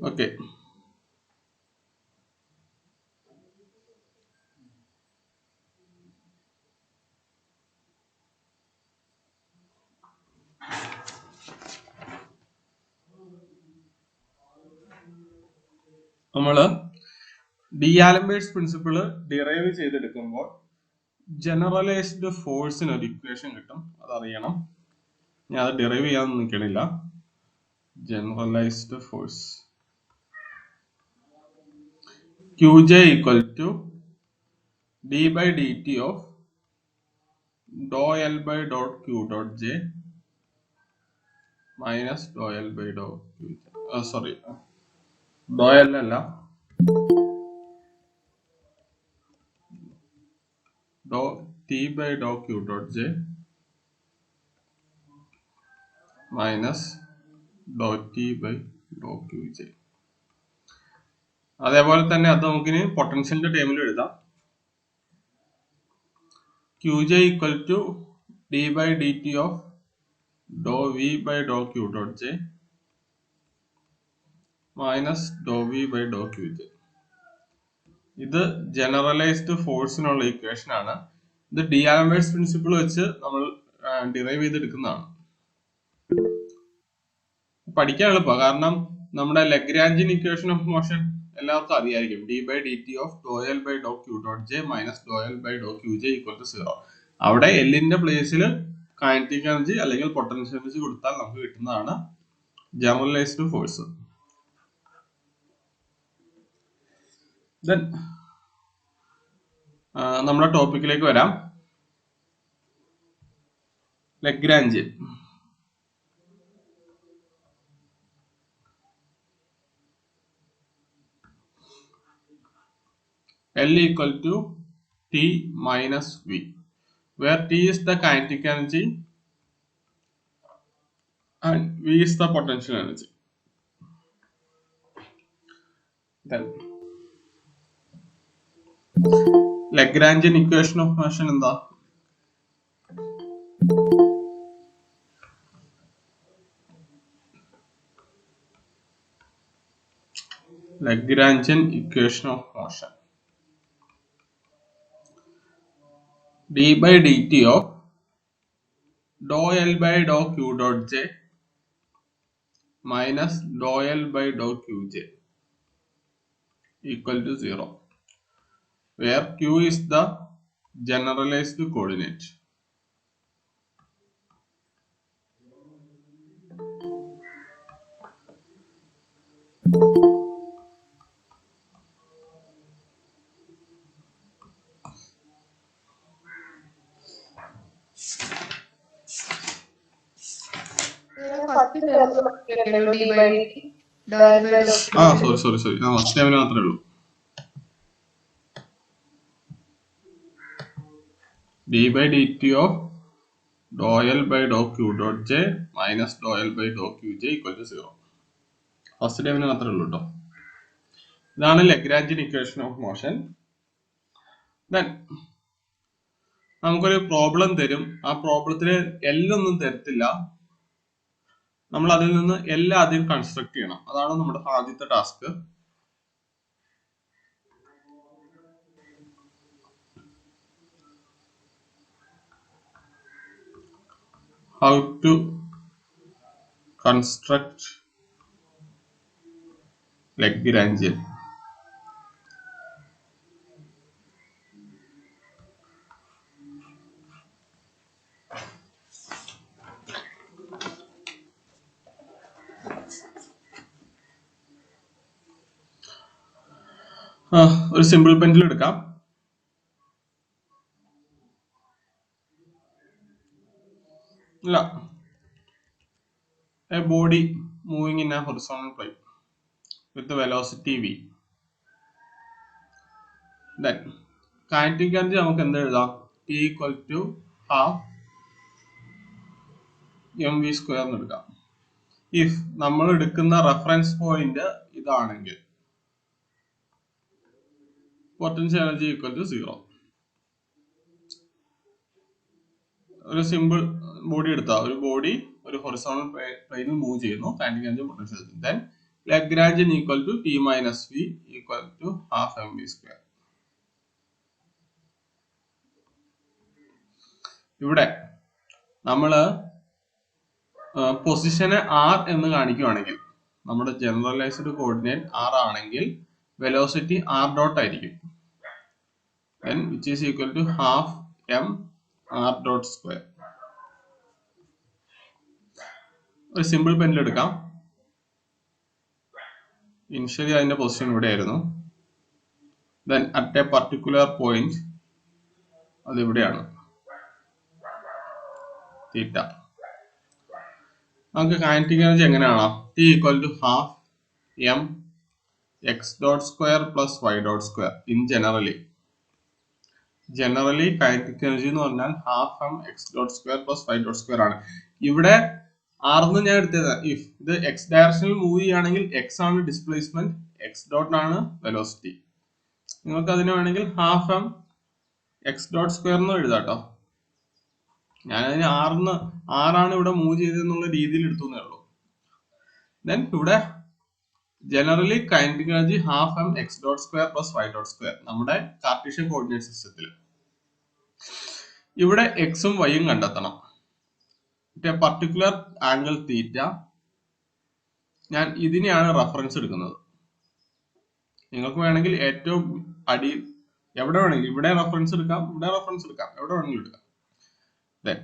Okay, നമ്മള് D'Alembert's principle derive ചെയ്തെടുക്കുമ്പോൾ generalised ഫോഴ്സിന് ഒരു ഇക്വേഷൻ കിട്ടും. അതറിയണം. ഞാൻ അത് ഡിറൈവ് ചെയ്യാൻ നിൽക്കണില്ല. Generalised force Qj equal to d by dt of dou L by dot Q dot J minus dou L by dou Q J. Sorry, dou L അല്ല, dou T by dou Q dot J minus dou T by dou Q J. അതേപോലെ തന്നെ അത് നമുക്കിനി പൊട്ടൻഷ്യലിന്റെ ടേമിൽ എഴുതാം. Qj equal to d by dt of dou V by dou Q dot J minus dou V by dou Qj. ഇത് generalised ഫോഴ്സിനുള്ള equation ആണ്. ഇത് ഡിആലംബേർട്സ് principle വെച്ച് നമ്മൾ ഡിറൈവ് ചെയ്തെടുക്കുന്നതാണ്. പഠിക്കാൻ എളുപ്പമാണ്, കാരണം നമ്മുടെ ലഗ്രാഞ്ചിയൻ ഇക്വേഷൻ ഓഫ് മോഷൻ എല്ലാവർക്കും അറിയായിരിക്കും. D by D T of Dr L by Dr Q dot J minus Dr L by Dr Q J equal to 0. അവിടെ എല്ലിന്റെ പ്ലേസിൽ കൈനറ്റിക് എനർജി അല്ലെങ്കിൽ പൊട്ടൻഷ്യൽ എനർജി കൊടുത്താൽ നമുക്ക് കിട്ടുന്നതാണ് ജനറലൈസ്ഡ് ഫോഴ്സ്. ദെൻ നമ്മുടെ ടോപ്പിക്കിലേക്ക് വരാം. Lagrangian. L equal to T minus V, where T is the kinetic energy and V is the potential energy. Then Lagrangian equation of motion എന്താ? Lagrangian equation of motion d by dt of dou L by dou Q dot J minus dou L by dou Qj equal to 0, where Q is the generalized coordinate. Sorry. First ടൈമിന് മാത്രമേ ഉള്ളൂ. d by dt of dou L by dou Q dot J minus dou L by dou Qj equal to 0. First ടൈമിന് മാത്രമേ ഉള്ളൂ കേട്ടോ. ഇതാണ് Lagrangian equation of motion. Then നമുക്കൊരു problem തരും. ആ പ്രോബ്ലത്തിന് എല്ലൊന്നും തരത്തില്ല. നമ്മൾ അതിൽ നിന്ന് എല്ലാം ആദ്യം കൺസ്ട്രക്ട് ചെയ്യണം. അതാണ് നമ്മുടെ ആദ്യത്തെ task. How to construct Lagrangian. ഒരു സിമ്പിൾ പെൻസിൽ എടുക്കാം. ഇല്ല, a body moving in a horizontal plane with the velocity v. Then kinetic energy നമുക്ക് എന്ത് എഴുതാം? T equal to half mv square എന്ന് എടുക്കാം. If നമ്മൾ എടുക്കുന്ന റെഫറൻസ് പോയിന്റ് ഇതാണെങ്കിൽ പൊട്ടൻഷ്യൽ എനർജി ഈക്വൽ ടു 0. ഒരു സിമ്പിൾ ബോഡി എടുത്താൽ ഒരു ബോഡി ഒരു ഹൊറിസോണ്ടൽ പ്ലെയിനിൽ മൂവ് ചെയ്യുന്നു. Kinetic energy potential energy. Then Lagrangian equal to T minus V equal to half mv square. ഇവിടെ നമ്മൾ പൊസിഷനെ R എന്ന് കാണിക്കുകയാണെങ്കിൽ നമ്മുടെ ജനറലൈസ്ഡ് കോർഡിനേറ്റ് R ആണെങ്കിൽ വെലോസിറ്റി R ഡോട്ട് ആയിരിക്കും. Then which is equal to half m R dot square. ഒരു simple പെനിൽ എടുക്കാം. Initially അതിന്റെ position ഇവിടെ ആയിരുന്നു. Then at a particular point അത് ഇവിടെയാണ് തീറ്റ. നമുക്ക് കൈനറ്റിക് എനർജി എങ്ങനെയാണോ T equal to half m x dot square plus y dot square in generally kinetic energy എന്ന് പറഞ്ഞാൽ half M X dot square plus Y dot square ആണ്. ഇവിടെ ആർന്ന് ഞാൻ എടുത്തത് ഇഫ് ഇത് എക്സ് ഡയറക്ഷനിൽ മൂവ് ചെയ്യുകയാണെങ്കിൽ എക്സ് ആണ് ഡിസ്പ്ലേസ്മെന്റ്, എക്സ് ഡോട്ട് ആണ് വെലോസിറ്റി. നിങ്ങൾക്ക് അതിന് വേണമെങ്കിൽ half M X dot square എന്ന് എഴുതാട്ടോ. ഞാനതിന് ആറാണ് ഇവിടെ മൂവ് ചെയ്തെന്നുള്ള രീതിയിൽ എടുത്തുന്നേ ഉള്ളൂ. ദെൻ ഇവിടെ generally kinetic energy half M X dot square plus Y dot square നമ്മുടെ കാർട്ടീഷ്യൻ കോർഡിനേറ്റ് സിസ്റ്റത്തിൽ. ഇവിടെ എക്സും വൈയും കണ്ടെത്തണം. Particular angle theta. ഞാൻ ഇതിനെയാണ് റെഫറൻസ് എടുക്കുന്നത്. നിങ്ങൾക്ക് വേണമെങ്കിൽ ഏറ്റവും അടിയിൽ എവിടെ വേണമെങ്കിലും ഇവിടെ റെഫറൻസ് എടുക്കാം, ഇവിടെ റെഫറൻസ് എടുക്കാം, എവിടെ വേണമെങ്കിലും എടുക്കാം. ദെൻ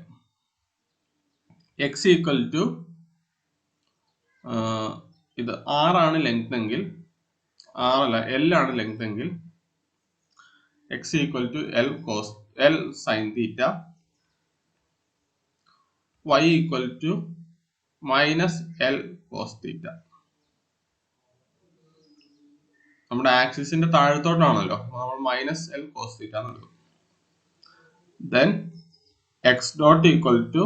എക്സ് ഈക്വൽ ടു ഇത് ആറാണ് ലെങ്ത് എങ്കിൽ, ആറല്ല എൽ ആണ് ലെങ്ത് എങ്കിൽ X equal to L sine theta, y equal to minus L cos theta. നമ്മുടെ ആക്സിസിന്റെ താഴത്തോട്ടാണല്ലോ, നമ്മൾ മൈനസ് എൽ കോസ് തീറ്റ എന്ന് എടുക്കും. Then X dot equal to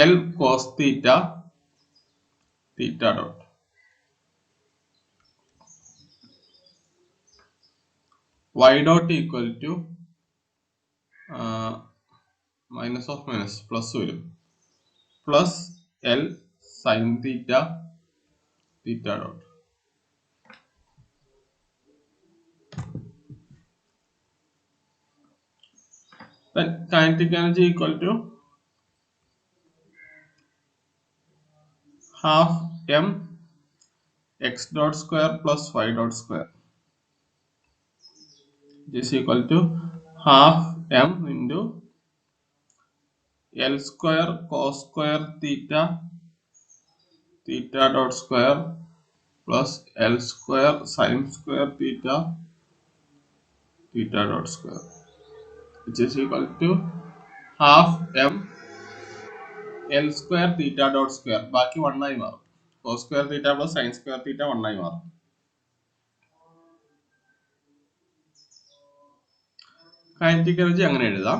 L cos theta theta dot. y dot equal to minus of minus plus വരും, plus L sine theta theta dot. Then kinetic energy equal to half m x dot square plus y dot square. This is equal to half m into L square cos square theta theta dot square plus L square sin square theta theta dot square, which is equal to half m L square theta dot square. ബാക്കി 1 ആയി മാറും. cos square theta plus sin square theta 1 ആയി മാറും. Kinetic energy അങ്ങനെ എഴുതാം.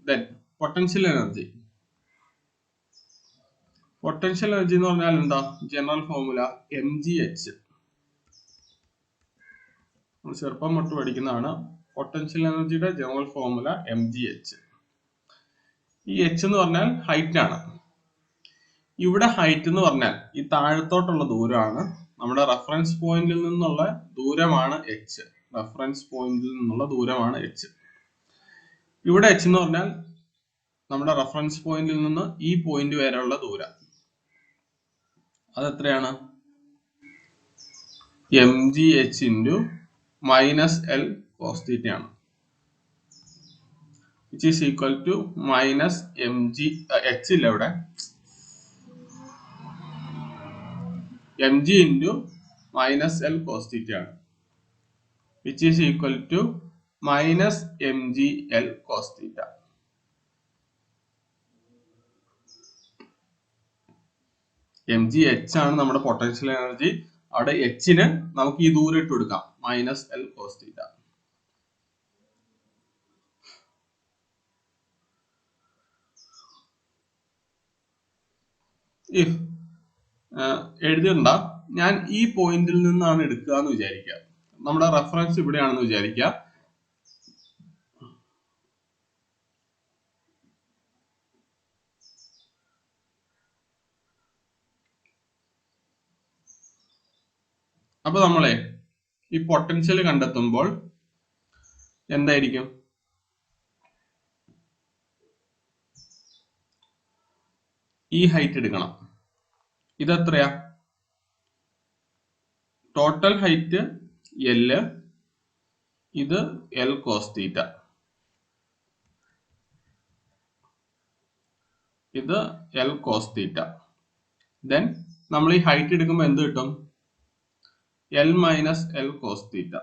Then potential energy. Potential energy എന്ന് പറഞ്ഞാൽ എന്താ? General formula mgh. നമ്മൾ ചെറുപ്പം തൊട്ട് പഠിക്കുന്നതാണ്. പൊട്ടൻഷ്യൽ എനർജിയുടെ ജനറൽ ഫോർമുല mgh. ഈ h എന്ന് പറഞ്ഞാൽ ഹൈറ്റ് ആണ്. ഇവിടെ ഹൈറ്റ് എന്ന് പറഞ്ഞാൽ ഈ താഴത്തോട്ടുള്ള ദൂരമാണ്. നമ്മുടെ റെഫറൻസ് പോയിന്റിൽ നിന്നുള്ള ദൂരമാണ് h. റെഫറൻസ് പോയിന്റിൽ നിന്നുള്ള ദൂരമാണ് h. ഇവിടെ h എന്ന് പറഞ്ഞാൽ നമ്മുടെ റെഫറൻസ് പോയിന്റിൽ നിന്ന് ഈ പോയിന്റ് വരെയുള്ള ദൂരം. അതെത്രയാണ്? mgh into minus L cos theta ആണ്. which is equal to minus mg h ഇല്ല ഇവിടെ, mg into minus L cos theta ആണ്. which is equal to minus mg l cos theta. mgh ആണ് നമ്മുടെ പൊട്ടൻഷ്യൽ എനർജി. അവിടെ h-ന് നമുക്ക് ഈ ദൂരം ഇട്ട് കൊടുക്കാം, minus L cos theta. If എഴുതിണ്ട, ഞാൻ ഈ പോയിന്റിൽ നിന്നാണ് എടുക്കുക എന്ന് വിചാരിക്കുക. നമ്മുടെ റെഫറൻസ് ഇവിടെയാണെന്ന് വിചാരിക്കുക. അപ്പൊ നമ്മളെ ഈ പൊട്ടൻഷ്യൽ കണ്ടെത്തുമ്പോൾ എന്തായിരിക്കും? ഈ ഹൈറ്റ് എടുക്കണം. ഇതെത്രയാ? ടോട്ടൽ ഹൈറ്റ് L, ഇത് L കോസ് തീറ്റ, ഇത് L കോസ് തീറ്റ. ദെൻ നമ്മൾ ഈ ഹൈറ്റ് എടുക്കുമ്പോൾ എന്ത് കിട്ടും? L minus L cos theta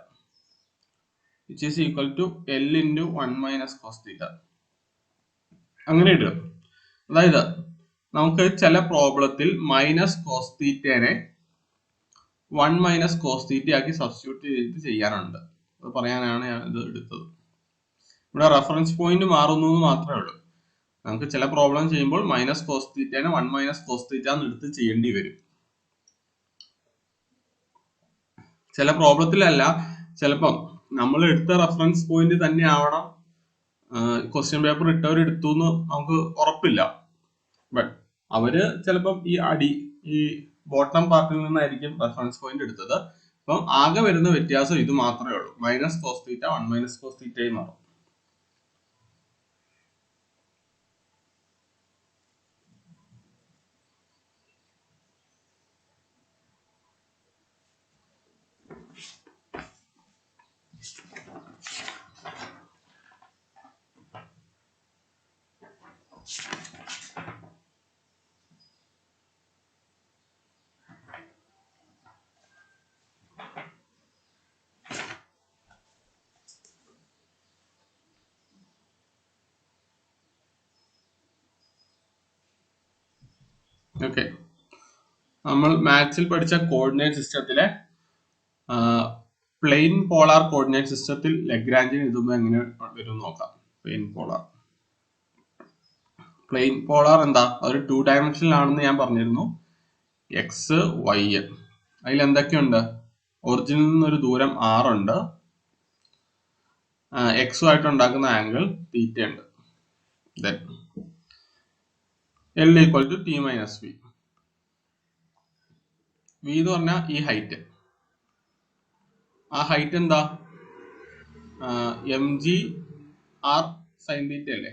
which is equal to L into 1 minus cos theta. അങ്ങനെ ഇടും. അതായത് നമുക്ക് ചില പ്രോബ്ലത്തിൽ മൈനസ് കോസ് തീറ്റേനെ 1 മൈനസ് കോസ് തീറ്റ ആക്കി സബ്സ്റ്റിറ്റ്യൂട്ട് ചെയ്ത് ചെയ്യാനുണ്ട്. അത് പറയാനാണ് ഞാൻ ഇത് എടുത്തത്. ഇവിടെ റെഫറൻസ് പോയിന്റ് മാറുന്നു എന്ന് മാത്രമേ ഉള്ളൂ. നമുക്ക് ചില പ്രോബ്ലം ചെയ്യുമ്പോൾ മൈനസ് കോസ് തീറ്റേനെ 1 മൈനസ് കോസ് തീറ്റ എന്ന് എടുത്ത് ചെയ്യേണ്ടി വരും. ചില പ്രോബ്ലത്തിലല്ല, ചിലപ്പം നമ്മൾ എടുത്ത റെഫറൻസ് പോയിന്റ് തന്നെ ആവണം ക്വസ്റ്റ്യൻ പേപ്പർ ഇട്ടവർ എടുത്തു എന്ന് നമുക്ക് ഉറപ്പില്ല. ബട്ട് അവര് ചിലപ്പം ഈ ബോട്ടം പാർട്ടിൽ നിന്നായിരിക്കും റെഫറൻസ് പോയിന്റ് എടുത്തത്. അപ്പം ആകെ വരുന്ന വ്യത്യാസം ഇത് മാത്രമേ ഉള്ളൂ. Minus cos theta 1 minus cos തീറ്റയായി മാറും. ഓക്കെ, നമ്മൾ മാത്സിൽ പഠിച്ച കോർഡിനേറ്റ് സിസ്റ്റത്തിലെ പ്ലെയിൻ പോളാർ കോർഡിനേറ്റ് സിസ്റ്റത്തിൽ ലഗ്രാഞ്ചിന് എഴുതുമ്പോൾ എങ്ങനെ വരും നോക്കാം. പ്ലെയിൻ പോളാർ എന്താ? ഒരു 2 ഡയമെൻഷനിൽ ആണെന്ന് ഞാൻ പറഞ്ഞിരുന്നു. എക്സ് വൈ, അതിൽ എന്തൊക്കെയുണ്ട്? ഒറിജിനിൽ നിന്നൊരു ദൂരം r ഉണ്ട്, എക്സുമായിട്ട് ഉണ്ടാക്കുന്ന ആംഗിൾ തീറ്റ ഉണ്ട്. Then L equal to T minus V. V എന്ന് പറഞ്ഞാൽ ഈ ഹൈറ്റ്. ആ ഹൈറ്റ് എന്താ? mg r സൈൻ തീറ്റ അല്ലേ?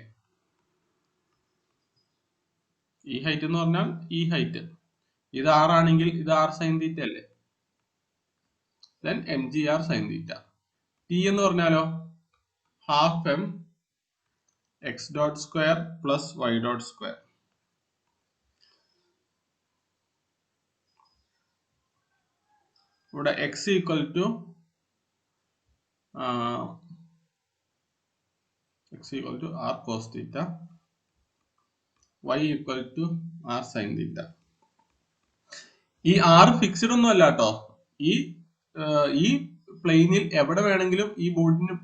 ഈ ഹൈറ്റ് എന്ന് പറഞ്ഞാൽ ഈ ഹൈറ്റ്. ഇത് r ആണെങ്കിൽ ഇത് r സൈൻ തീറ്റ അല്ലേ? Then mgr sine theta. T എന്ന് പറഞ്ഞാലോ half m x dot square plus y dot square. ഇവിടെ x equal to r cos theta, y equal to r sine theta. ഈ r fixed ഒന്നും അല്ല കേട്ടോ. ഈ പ്ലെയിനിൽ എവിടെ വേണമെങ്കിലും ഈ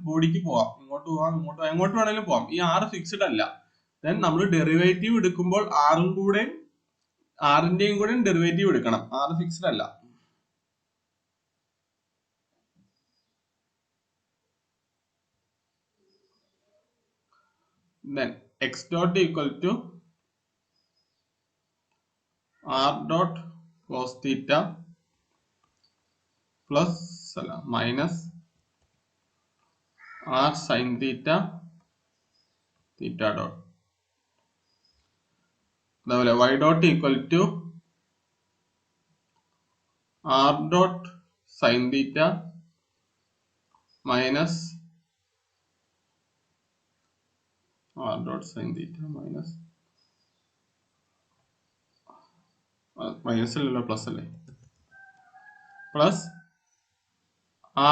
ബോഡിക്ക് പോവാം. ഇങ്ങോട്ട് പോവാം, എങ്ങോട്ട് വേണമെങ്കിലും പോവാം. ഈ r ഫിക്സ്ഡ് അല്ല. ദെൻ നമ്മൾ ഡെറിവേറ്റീവ് എടുക്കുമ്പോൾ ആറിന്റെയും കൂടെ ഡെറിവേറ്റീവ് എടുക്കണം. r ഫിക്സ്ഡ് അല്ല. Then x dot equal to r dot cos theta plus minus r sin theta theta dot. അതുപോലെ y dot equal to r dot sin theta minus r dot sin theta minus minus അല്ലല്ലോ, plus അല്ലേ, plus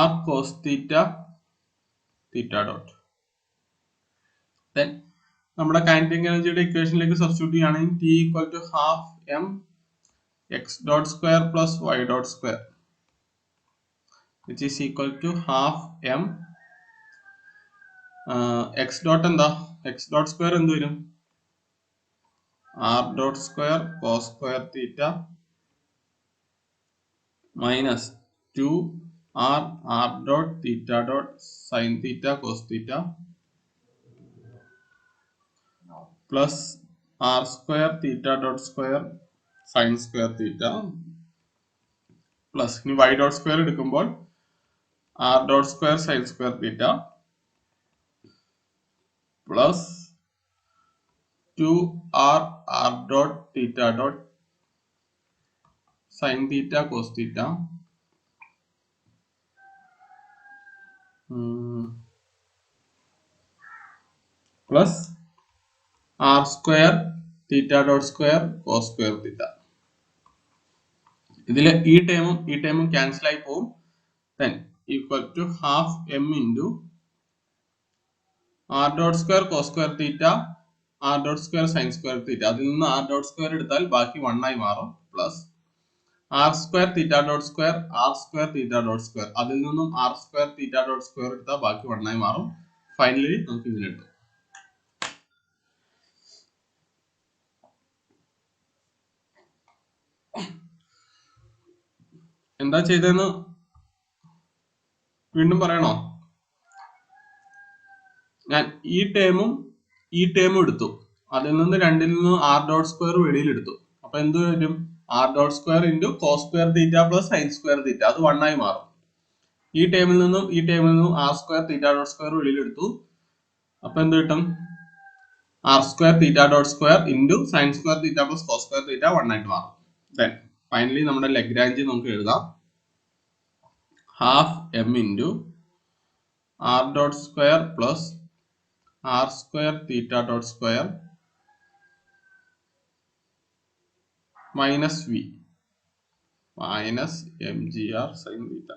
r cos theta theta dot. Then നമ്മുടെ kinetic എനർജിയുടെ ഇക്വേഷനിലേക്ക് substitute ചെയ്യുകയാണെങ്കിൽ t equal to half m x dot square plus y dot square which is equal to half m x dot എന്താ? x dot square എന്ത് വരും? r dot square cos square theta minus 2r r dot theta dot sin theta cos theta plus r square theta dot square sin square theta plus ഇനി Y dot square എടുക്കുമ്പോൾ R dot square sine square theta plus 2r r dot theta dot sin theta cos theta plus r square theta dot square cos square theta. ഇതിലെ ഈ ടേമും cancel ആയി പോകും. then equal to half m into r dot square cos square theta r dot square sin square theta. അതിൽ നിന്ന് r dot square എടുത്താൽ ബാക്കി 1 ആയി മാറും plus r square theta dot square r square theta dot square. അതിൽ നിന്നും r square theta dot square എടുത്താൽ ബാക്കി 1 ആയി മാറും. ഫൈനലി നമുക്ക് ഇതിനെ എടുക്കും. എന്താ ചെയ്തതെന്ന് വീണ്ടും പറയണോ? ഞാൻ ഈ ടേമും എടുത്തു. അതിൽ നിന്ന് രണ്ടിൽ നിന്ന് ആർ ഡോട്ട് സ്ക്വയർ വെളിയിൽ എടുത്തു. അപ്പൊ എന്ത് വരും? R dot square into cos square theta plus sine square theta. അത് 1 ആയി മാറും. ഈ ടേമിൽ നിന്നും R square theta dot square വെളിയിൽ എടുത്തു. അപ്പൊ എന്ത് കിട്ടും? R square theta dot square into sine square theta plus cos square theta 1 ആയിട്ട് മാറും. ദെൻ ഫൈനലി നമ്മുടെ ലഗ്രാഞ്ച് നമുക്ക് എഴുതാം. Half M into R dot square plus R square theta dot square minus V minus M G R sine theta.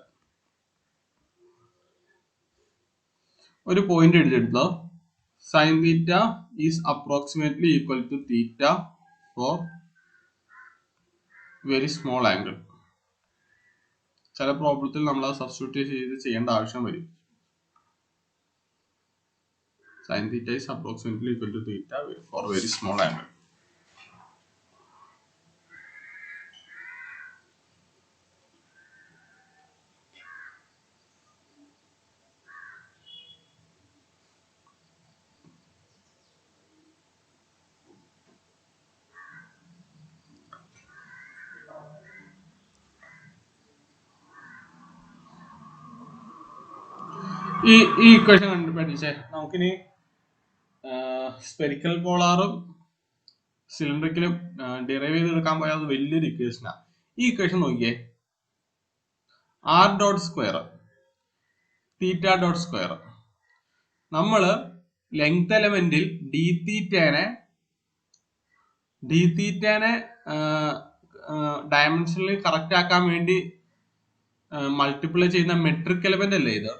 ഒരു point എഴുതിയെടുത്തോ. Sine theta is approximately equal to theta for very small angle. ചില പ്രോബ്ലത്തിൽ നമ്മൾ അത് substitute ചെയ്യേണ്ട ആവശ്യം വരും. Sine theta is approximately equal to theta for very small angle. ഈ ഇക്വേഷൻ കണ്ടുപിടിച്ചേ. നമുക്കിനി സ്പെരിക്കൽ പോളാറും സിലിണ്ടറിക്കലും ഡിറൈവ് ചെയ്തെടുക്കാൻ പോയാൽ അത് വലിയൊരു ഇക്വേഷനാണ്. ഈ ഇക്വേഷൻ നോക്കിയേ. R dot square theta dot square. നമ്മള് ലെങ്ത് എലമെന്റിൽ ഡി തീറ്റേനെ ഡയമെൻഷനിൽ കറക്റ്റ് ആക്കാൻ വേണ്ടി മൾട്ടിപ്ലൈ ചെയ്യുന്ന മെട്രിക് എലമെന്റ് അല്ലേ ഇത്?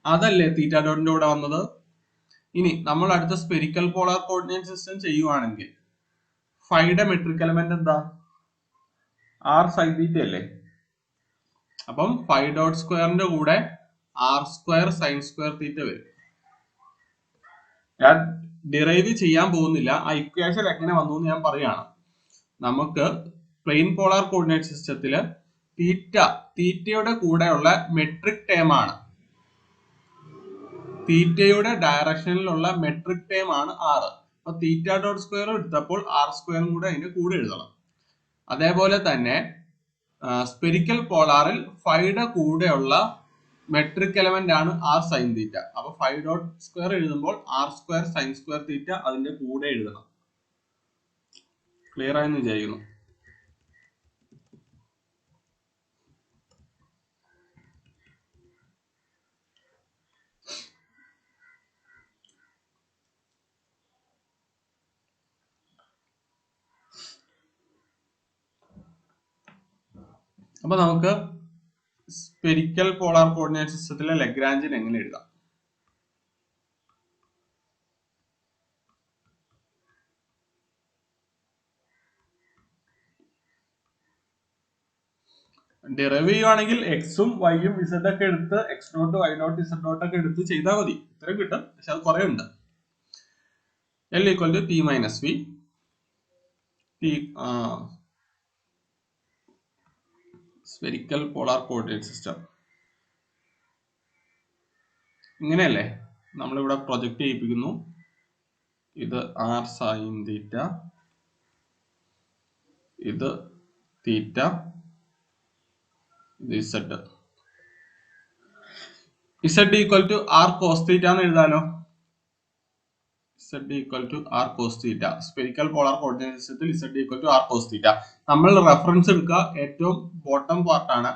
അതല്ലേ തീറ്റ ഡോട്ടിന്റെ കൂടെ വന്നത്? ഇനി നമ്മൾ അടുത്ത സ്പെരിക്കൽ പോളാർ കോർഡിനേറ്റ് സിസ്റ്റം ചെയ്യുവാണെങ്കിൽ ഫൈയുടെ മെട്രിക് എലമെന്റ് എന്താ? ആർ സൈൻ തീറ്റ അല്ലേ? അപ്പം ഫൈ ഡോട്ട് സ്ക്വയറിന്റെ കൂടെ R square sine square theta വരും. ഞാൻ ഡിറൈവ് ചെയ്യാൻ പോകുന്നില്ല. ആ ഇക്വേഷൻ എങ്ങനെ വന്നു എന്ന് ഞാൻ പറയാണ്. നമുക്ക് പ്ലെയിൻ പോളാർ കോർഡിനേറ്റ് സിസ്റ്റത്തില് തീറ്റയുടെ കൂടെയുള്ള മെട്രിക് ടേം ആണ്. തീറ്റയുടെ ഡയറക്ഷനിലുള്ള മെട്രിക് ടേം ആണ് ആർ. അപ്പൊ തീറ്റ ഡോട്ട് സ്ക്വയർ എടുത്തപ്പോൾ ആർ സ്ക്വയറും കൂടെ അതിന്റെ കൂടെ എഴുതണം. അതേപോലെ തന്നെ സ്പെരിക്കൽ പോളാറിൽ ഫൈയുടെ കൂടെയുള്ള മെട്രിക് എലമെന്റ് ആണ് ആർ സൈൻ തീറ്റ. അപ്പൊ ഫൈ ഡോട്ട് സ്ക്വയർ എഴുതുമ്പോൾ R square sine square theta അതിന്റെ കൂടെ എഴുതണം. ക്ലിയർ ആയെന്ന് വിചാരിക്കുന്നു. അപ്പൊ നമുക്ക് സ്പെരിക്കൽ പോളാർ കോർഡിനേറ്റ് സിസ്റ്റത്തിലെ ലഗ്രാഞ്ചിനെ എങ്ങനെ എഴുതാം? ഡിറൈവ് ചെയ്യുവാണെങ്കിൽ എക്സും വൈയും ഇസഡ് ഒക്കെ എടുത്ത് X dot Y dot Z dot ഒക്കെ എടുത്ത് ചെയ്താൽ മതി. ഇത്രയും കിട്ടും. പക്ഷെ അത് കുറെ ഉണ്ട്. L equal to T minus V spherical polar coordinate system ഇങ്ങനെയല്ലേ നമ്മളിവിടെ പ്രൊജക്ട് ചെയ്യിപ്പിക്കുന്നു. ഇത് ആർ സൈൻ തീറ്റ, ഇത് theta Z. Z equal to R cos theta എന്ന് എഴുതാലോ. Z equal to R cos theta. Spherical polar coordinate സിസ്റ്റത്തിൽ Z equal to R cos theta. നമ്മൾ reference എടുക്കുക ഏറ്റവും ബോട്ടം പാർട്ടാണ്.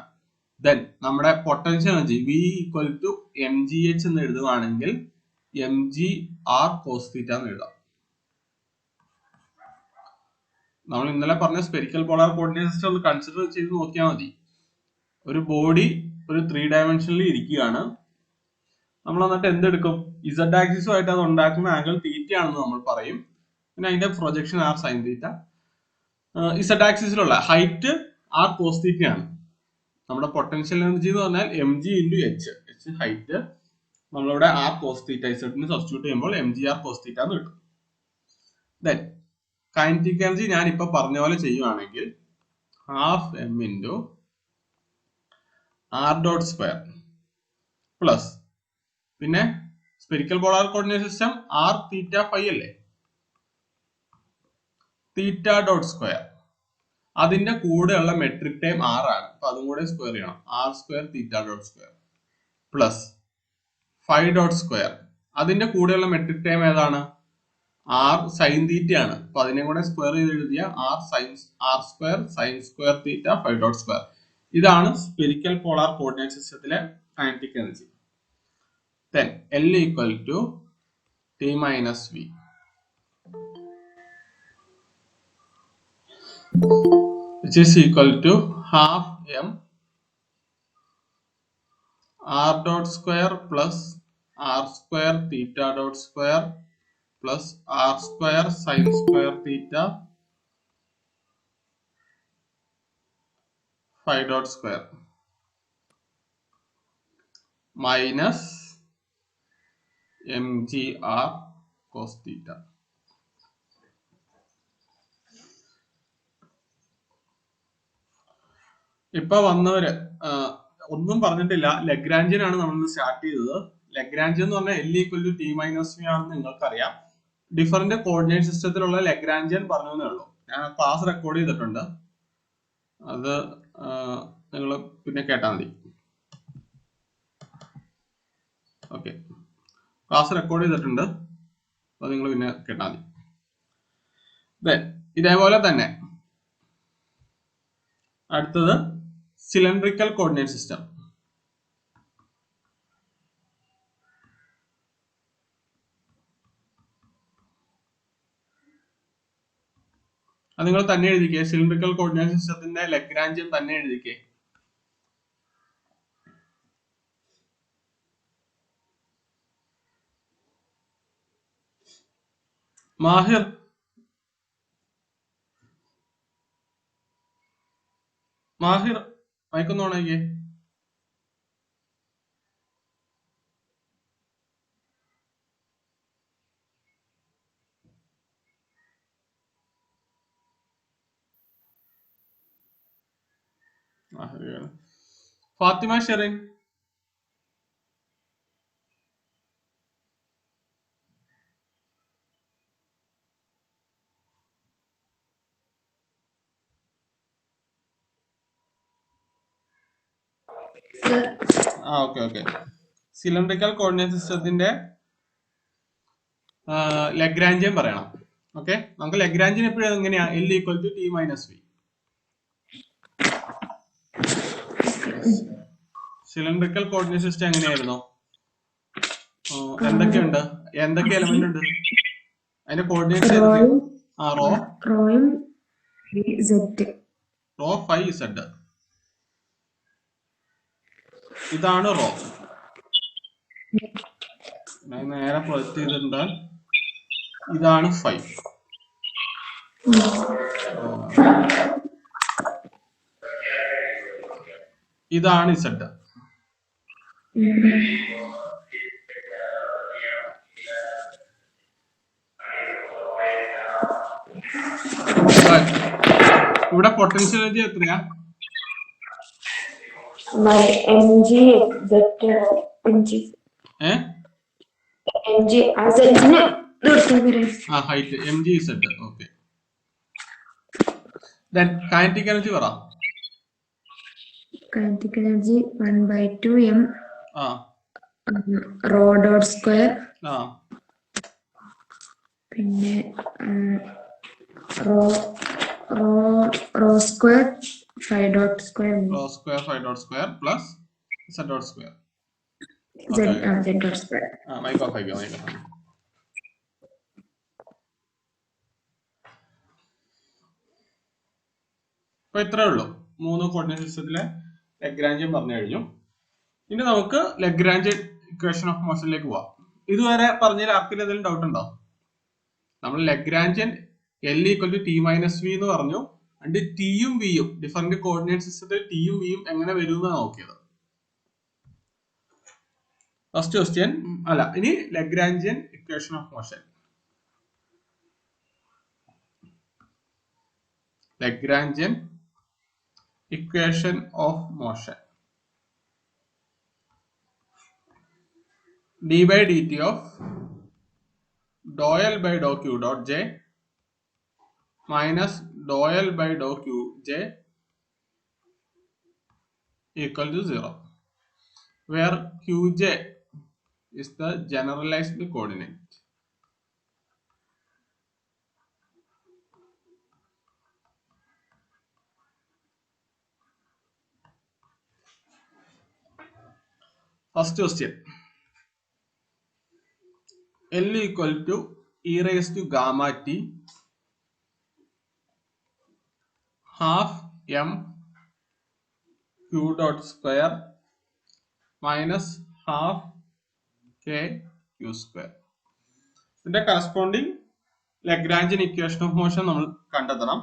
ദെൻ നമ്മുടെ potential energy V equal to M G H എന്ന് എഴുതുകയാണെങ്കിൽ M G R cos theta എന്ന് എഴുതാം. നമ്മൾ ഇന്നലെ പറഞ്ഞ സ്പെരിക്കൽ പോളാർ കോർഡിനേറ്റ് സിസ്റ്റം ഒന്ന് കൺസിഡർ ചെയ്ത് നോക്കിയാൽ മതി. ഒരു ബോഡി ഒരു 3 ഡയമെൻഷനിൽ ഇരിക്കുകയാണ്. നമ്മൾ എന്നിട്ട് എന്തെടുക്കും? ഇസഡ് ആക്സിസുമായിട്ട് അത് ഉണ്ടാക്കുന്ന ആംഗിൾ തീറ്റ ആണെന്ന് നമ്മൾ പറയും. പിന്നെ അതിന്റെ projection R sine theta. Z ആക്സിസിലുള്ള ഹൈറ്റ് ആർ കോസ് തീറ്റയാണ്. നമ്മുടെ പൊട്ടൻഷ്യൽ എനർജി എന്ന് പറഞ്ഞാൽ M G into H. H height, നമ്മളിവിടെ ആർ കോസ് തീറ്റ ഇസഡിന് സബ്സ്റ്റിറ്റ്യൂട്ട് ചെയ്യുമ്പോൾ M G R cos theta എന്ന് കിട്ടും. ദെൻ കൈനറ്റിക് എനർജി ഞാൻ ഇപ്പൊ പറഞ്ഞ പോലെ ചെയ്യുവാണെങ്കിൽ half M into R dot square plus പിന്നെ spherical polar coordinate system R theta phi അല്ലേ, തീറ്റ ഡോട്ട് സ്ക്വയർ അതിന്റെ കൂടെയുള്ള മെട്രിക് ടൈം ആർ ആണ്. അപ്പൊ അതും കൂടെ സ്ക്വയർ ചെയ്യണം. R square theta dot square plus phi dot square അതിന്റെ കൂടെയുള്ള മെട്രിക് ടൈം ഏതാണ്? ആർ സൈൻ തീറ്റ ആണ്. അപ്പൊ അതിനെ കൂടെ സ്ക്വയർ ചെയ്ത് എഴുതിയ r square sine square theta phi dot square. ഇതാണ് സ്പെരിക്കൽ പോളാർ കോർഡിനേറ്റ് സിസ്റ്റത്തിലെ kinetic energy. Then L equal to T minus V, which is equal to half M R dot square plus R square theta dot square plus R square sin square theta phi dot square minus mgr cos theta. ഇപ്പൊ വന്നവര് ഒന്നും പറഞ്ഞിട്ടില്ല. Lagrangian ആണ് നമ്മൾ start ചെയ്തത്. Lagrangian എന്ന് പറഞ്ഞാൽ L equal to T minus v ആണെന്ന് നിങ്ങൾക്കറിയാം. ഡിഫറന്റ് കോർഡിനേറ്റ് സിസ്റ്റത്തിലുള്ള ലഗ്രാഞ്ചിയൻ പറഞ്ഞേ ഉള്ളൂ. ഞാൻ ക്ലാസ് റെക്കോർഡ് ചെയ്തിട്ടുണ്ട്, അത് നിങ്ങൾ പിന്നെ കേട്ടാൽ മതി. ഓക്കെ, ക്ലാസ് റെക്കോർഡ് ചെയ്തിട്ടുണ്ട്, അത് നിങ്ങൾ പിന്നെ കേട്ടാൽ മതി. ഇതേപോലെ തന്നെ അടുത്തത് സിലിണ്ടറിക്കൽ കോർഡിനേറ്റ് സിസ്റ്റം. അത് നിങ്ങൾ തന്നെ എഴുതിക്കേ. സിലിണ്ടറിക്കൽ കോർഡിനേറ്റ് സിസ്റ്റത്തിന്റെ ലഗ്രാഞ്ചിയൻ തന്നെ എഴുതിക്കേ. മാഹിർ മയക്കൊന്ന് ഓണാക്കിയേ. Fathima Sherin, okay. Cylindrical coordinate സിസ്റ്റത്തിന്റെ ലഗ്രാഞ്ചിയൻ പറയണം. ഓക്കെ, നമുക്ക് ലഗ്രാഞ്ചിയൻ എപ്പോഴും എങ്ങനെയാ? L equal to T minus V. Cylindrical coordinate system എങ്ങനെയായിരുന്നു? എന്തൊക്കെ എലമെന്റ് ഉണ്ട് അതിന്റെ കോർഡിനേറ്റ്സ്? Rho phi Z. ഇതാണ് റോ. നേരെ പ്രൊജക്ട് ചെയ്തിട്ടുണ്ടാൽ ഇതാണ് ഫൈ. ഇതാണ് ഇസഡ്. ഇവിടെ പൊട്ടൻഷ്യൽ എനർജി എത്രയാ? Height mg z. Okay, Then kinetic energy പറ. Kinetic energy 1/2 m rho dot square. പിന്നെ rho square 5 dot square. Rho square 5 dot square plus z dot square. Z dot square. Mic off ആയിക്കോ. അപ്പൊ ഇത്രേ ഉള്ളൂ. 3 coordinate സിസ്റ്റത്തിലെ Lagrangian പറഞ്ഞു കഴിഞ്ഞു. ഇനി നമുക്ക് ലഗ്രാഞ്ചിയൻ ഇക്വേഷൻ ഓഫ് മോഷനിലേക്ക് പോവാം. ഇതുവരെ പറഞ്ഞതിൽ ആർക്കെങ്കിലും എന്തെങ്കിലും ഡൗട്ട് ഉണ്ടോ? നമ്മൾ Lagrangian L equal to T minus v എന്ന് പറഞ്ഞു. and ടിയും വിയും ഡിഫറെന്റ് കോർഡിനേറ്റ് സിസ്റ്റത്തിൽ ടിയും വിയും എങ്ങനെ വരും എന്നാണ് നോക്കിയത്. ഫസ്റ്റ് ക്വസ്റ്റ്യൻ അല്ല, ഇനി Lagrangian equation of motion. Lagrangian equation of motion d by dt of dou L by dou Q dot J minus dou L by dou Q J equal to 0, where Qj is the generalized coordinate. First question, L equal to e raised to gamma t half m q dot square minus half k q square. ഇതിന്റെ corresponding Lagrangian equation of motion നമ്മൾ കണ്ടെത്തണം.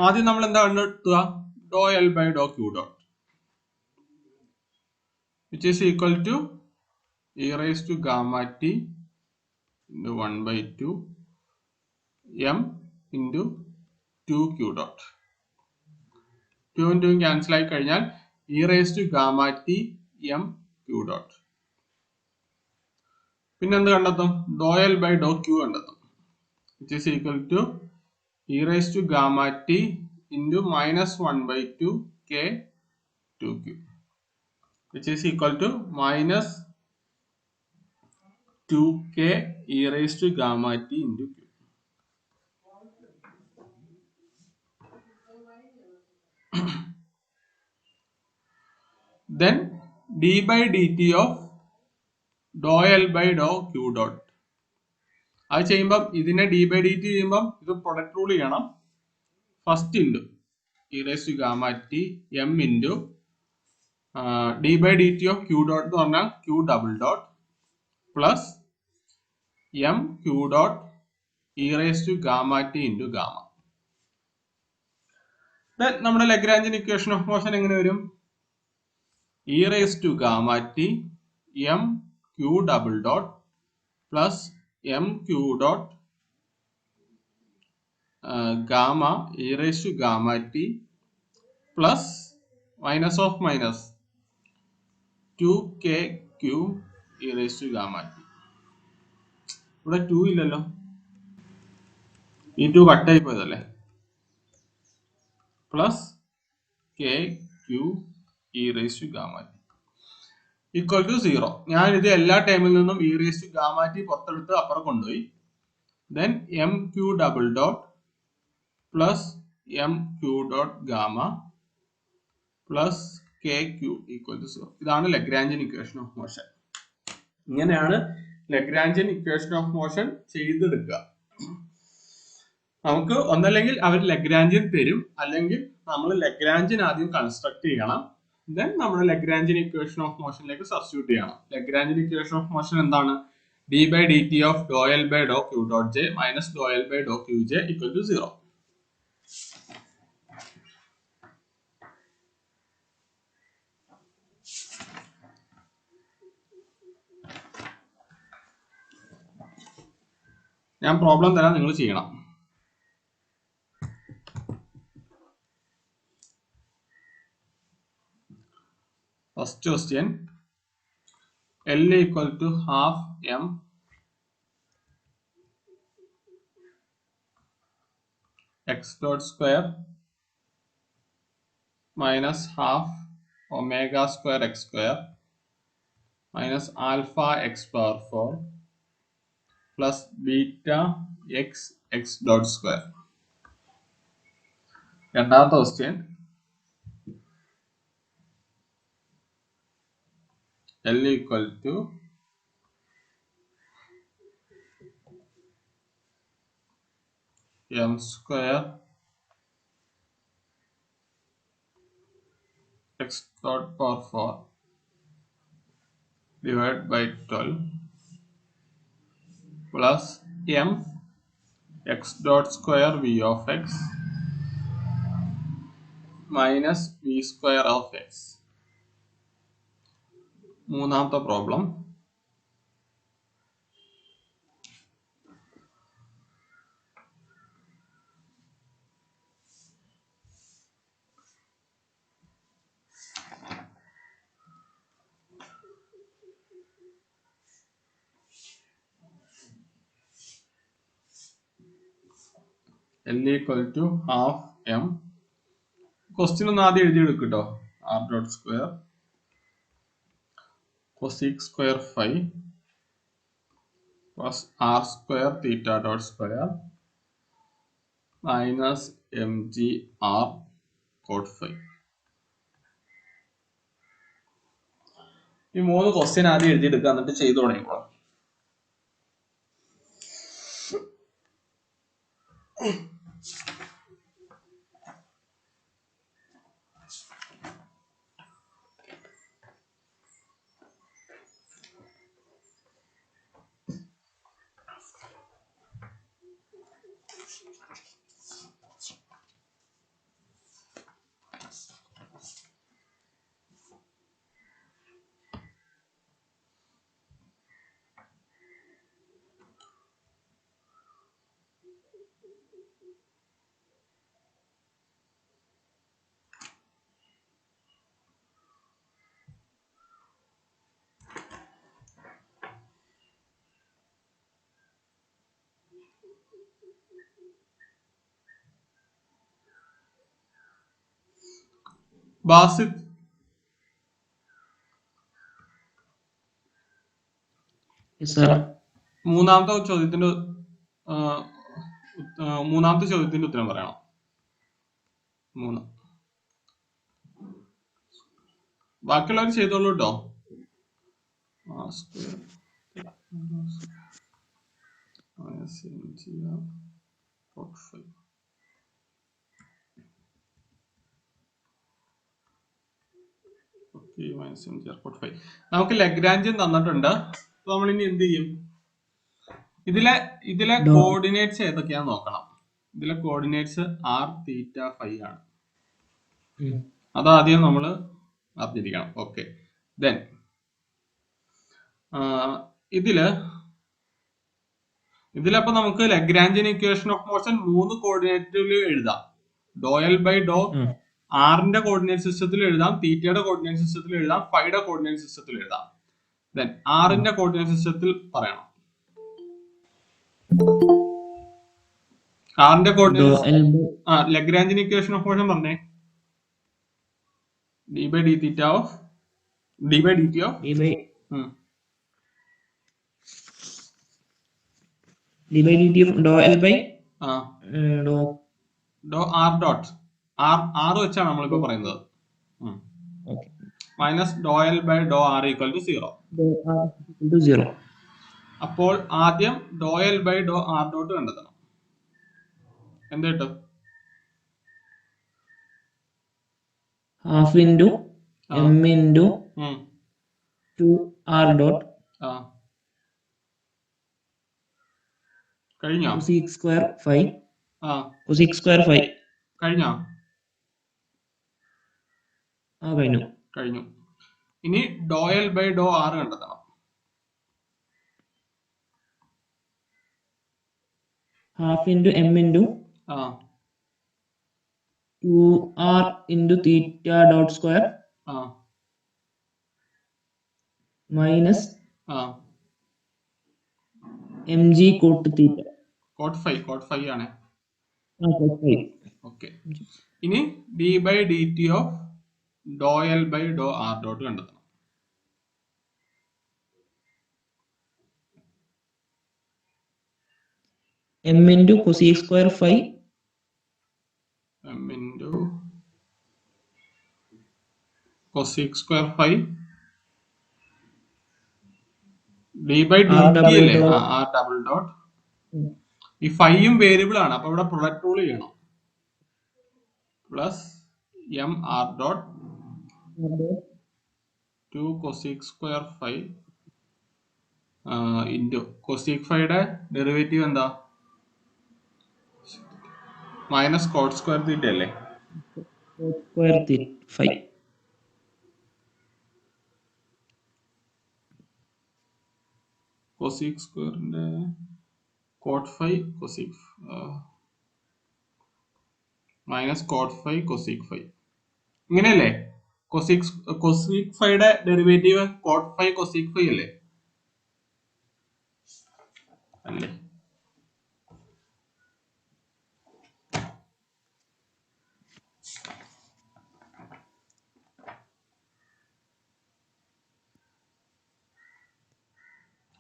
ആദ്യം നമ്മൾ എന്താ കണ്ടെത്തുക? Doe L by Dr Q dot which is equal to e raised to gamma t into 1/2 m into 2q dot. 2 യും 2 cancel ആയി കഴിഞ്ഞാൽ e raised to gamma t m q dot. പിന്നെ എന്ത് കണ്ടെത്തും? ഡോ എൽ ബൈ ഡോ ക്യൂ കണ്ടെത്തും which is equal to e raised to gamma t into minus 1/2 k 2q which is equal to minus 2k e raised to gamma t into q. Then d by dt of dou L by dou q dot. അത് ചെയ്യുമ്പം ഇതിനെ d by dt ചെയ്യുമ്പം ഇത് product rule ചെയ്യണം. First into e raised to gamma t m into d by dt of q dot എന്ന് പറഞ്ഞാൽ q double dot plus m q dot e raised to gamma t into gamma. Then നമ്മുടെ Lagrangian equation of motion എങ്ങനെ വരും? e raised to gamma t m q double dot plus m q dot gamma e raised to gamma t plus minus of minus 2k q e raised to gamma t. ഇവിടെ 2 ഇല്ലല്ലോ, ഈ 2 കട്ടായി പോയതല്ലേ. Plus k q e raised to gamma t equal to 0. ഞാൻ ഇത് എല്ലാ ടൈമിൽ നിന്നും e raised to gamma t പുറത്തെടുത്ത് അപ്പുറം കൊണ്ടുപോയി. Then m q double dot plus m q dot gamma plus k q equal to 0. ഇതാണ് ലഗ്രാഞ്ചിയൻ ഇക്വേഷൻ ഓഫ് മോഷൻ. ഇങ്ങനെയാണ് ലഗ്രാഞ്ചിയൻ ഇക്വേഷൻ ഓഫ് മോഷൻ ചെയ്തെടുക്കുക. നമുക്ക് ഒന്നല്ലെങ്കിൽ അവർ ലഗ്രാഞ്ചിയൻ തരും, അല്ലെങ്കിൽ നമ്മൾ ലഗ്രാഞ്ചിയൻ ആദ്യം കൺസ്ട്രക്ട് ചെയ്യണം. ദെൻ നമ്മുടെ ലഗ്രാഞ്ചിയൻ ഇക്വേഷൻ ഓഫ് മോഷനിലേക്ക് സബ്സ്റ്റിറ്റ്യൂട്ട് ചെയ്യണം. ലഗ്രാഞ്ചിയൻ ഇക്വേഷൻ ഓഫ് മോഷൻ എന്താണ്? d by dt of dou L by dou Q dot j minus dou L by dou Qj equal to 0. ഞാൻ problem തരാം, നിങ്ങൾ ചെയ്യണം. First question, L equal to half m x dot square minus half omega square x square minus alpha x power 4 plus beta x x dot square. രണ്ടാമത്തെ question L equal to m square x dot power 4 divided by 12 plus m x dot square v of x minus v square of x. മൂന്നാമത്തെ problem L equal to half m. Question ഒന്ന് ആദ്യം എഴുതിയെടുക്കും കേട്ടോ. r dot square cosec square phi plus r square theta dot square minus mg r cot phi. ഈ മൂന്ന് question ആദ്യം എഴുതിയെടുക്കുക, എന്നിട്ട് ചെയ്തു തുടങ്ങിക്കോളാം. ബാസിത്, മൂന്നാമത്തെ ചോദ്യത്തിന്റെ ഉത്തരം പറയണം. 3. ബാക്കിയുള്ളവർ ചെയ്തോളൂ കേട്ടോ. നമുക്ക് ലഗ്രാഞ്ചിയൻ തന്നിട്ടുണ്ട്. നമ്മൾ ഇനി എന്ത് ചെയ്യും? ഇതിലെ കോർഡിനേറ്റ്സ് ഏതൊക്കെയാന്ന് നോക്കണം. ഇതിലെ കോർഡിനേറ്റ്സ് r തീറ്റ ഫൈ ആണ്. അതാദ്യം നമ്മൾ അറിഞ്ഞിരിക്കണം. ഓക്കെ, ദെൻ ഇതിലപ്പോ നമുക്ക് ലഗ്രാഞ്ചിയൻ ഇക്വേഷൻ ഓഫ് മോഷൻ 3 കോർഡിനേറ്റിൽ എഴുതാം. ഡോ എൽ ബൈ ഡോ ആറിന്റെ കോർഡിനേറ്റ് സിസ്റ്റത്തിൽ എഴുതാം, തീറ്റയുടെ കോർഡിനേറ്റ് സിസ്റ്റത്തിൽ എഴുതാം, ഫൈയുടെ കോർഡിനേറ്റ് സിസ്റ്റത്തിൽ എഴുതാം. ദെൻ ആറിന്റെ കോർഡിനേറ്റ് സിസ്റ്റത്തിൽ പറയണം. ആറിന്റെ coordinate Lagrangian equation of motion പറഞ്ഞേ. d by d theta of d by dt of d by dt of dou L by dou r dot r വെച്ചാണ് നമ്മളിപ്പോ പറയുന്നത്. Minus Dr L by doe R equal to 0. അപ്പോൾ ആദ്യം doe L by doe R dot കണ്ടെത്തണം. എന്ത് കിട്ടും? half into m into 2r dot കഴിഞ്ഞോ? cosec square phi cosec square phi കഴിഞ്ഞോ? കഴിഞ്ഞു. ഇനി ഡോ എൽ ബൈ ഡോ ആർ കണ്ടെത്തണം. half into m into 2r into theta dot square minus mg cot theta cot phi ആണ്. cot phi. Okay, ഇനി d by dt of doe L by doe R dot കണ്ടെത്തണം. m into cosec square phi m into cosec square phi d by r dt double അല്ലേ? dot r double dot. ഈ ഫൈയും variable ആണ്, അപ്പൊ ഇവിടെ product rule ചെയ്യണം. Plus m r dot 2 cosec square phi into cosec ഫൈയുടെ derivative എന്താ? Minus cot square theta അല്ലേ? cos square phi cosec സ്ക്വയറിന്റെ cot phi cosec minus cot phi cosec phi ഇങ്ങനെയല്ലേ? cosec ഫൈയുടെ derivative cot phi cosec phi അല്ലേ? അല്ലേ?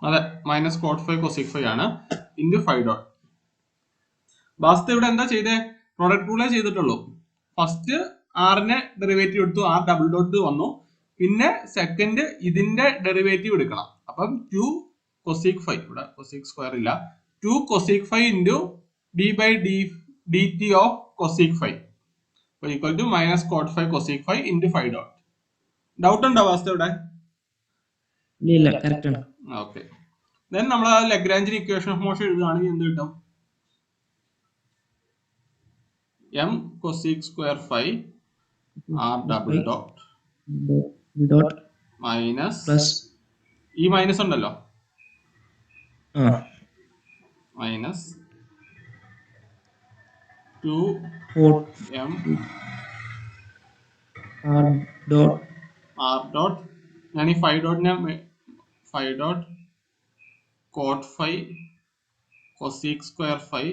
അതെ, minus cot phi cosec phi ആണ് ഇൻറ്റു ഫൈ ഡോട്ട്. ബാസ്ത ഇവിടെ എന്താ ചെയ്തേ? പ്രൊഡക്റ്റ് റൂളേ ചെയ്തിട്ടുള്ളൂ. ഫസ്റ്റ് ആറിന്റെ ഡെറിവേറ്റീവ് എടുത്തു, ആർ ഡബിൾ ഡോട്ട് വന്നു. പിന്നെ സെക്കൻഡ് ഇതിന്റെ ഡെറിവേറ്റീവ് എടുക്കണം. അപ്പം 2 cosec ഫൈ, ഇവിടെ cosec സ്ക്വയർ ഇല്ല, 2 cosec phi into D by D T of cosec phi equal to minus cot phi cosec phi into phi dot. Doubt ഉണ്ടോ വാസ്ത ഇവിടെ? ഇല്ല, കറക്റ്റ് ആണ്. ഓക്കെ. ദെൻ നമ്മൾ ആ ലഗ്രാഞ്ചിയൻ ഇക്വേഷൻ ഓഫ് മോഷൻ എഴുതുകയാണെങ്കിൽ എന്ത് കിട്ടും? m cosec square phi r double dot minus plus ഈ മൈനസ് ഉണ്ടല്ലോ, മൈനസ് 2m r ഡോട്ട്, ഞാൻ ഈ phi dot cot phi cosec square phi,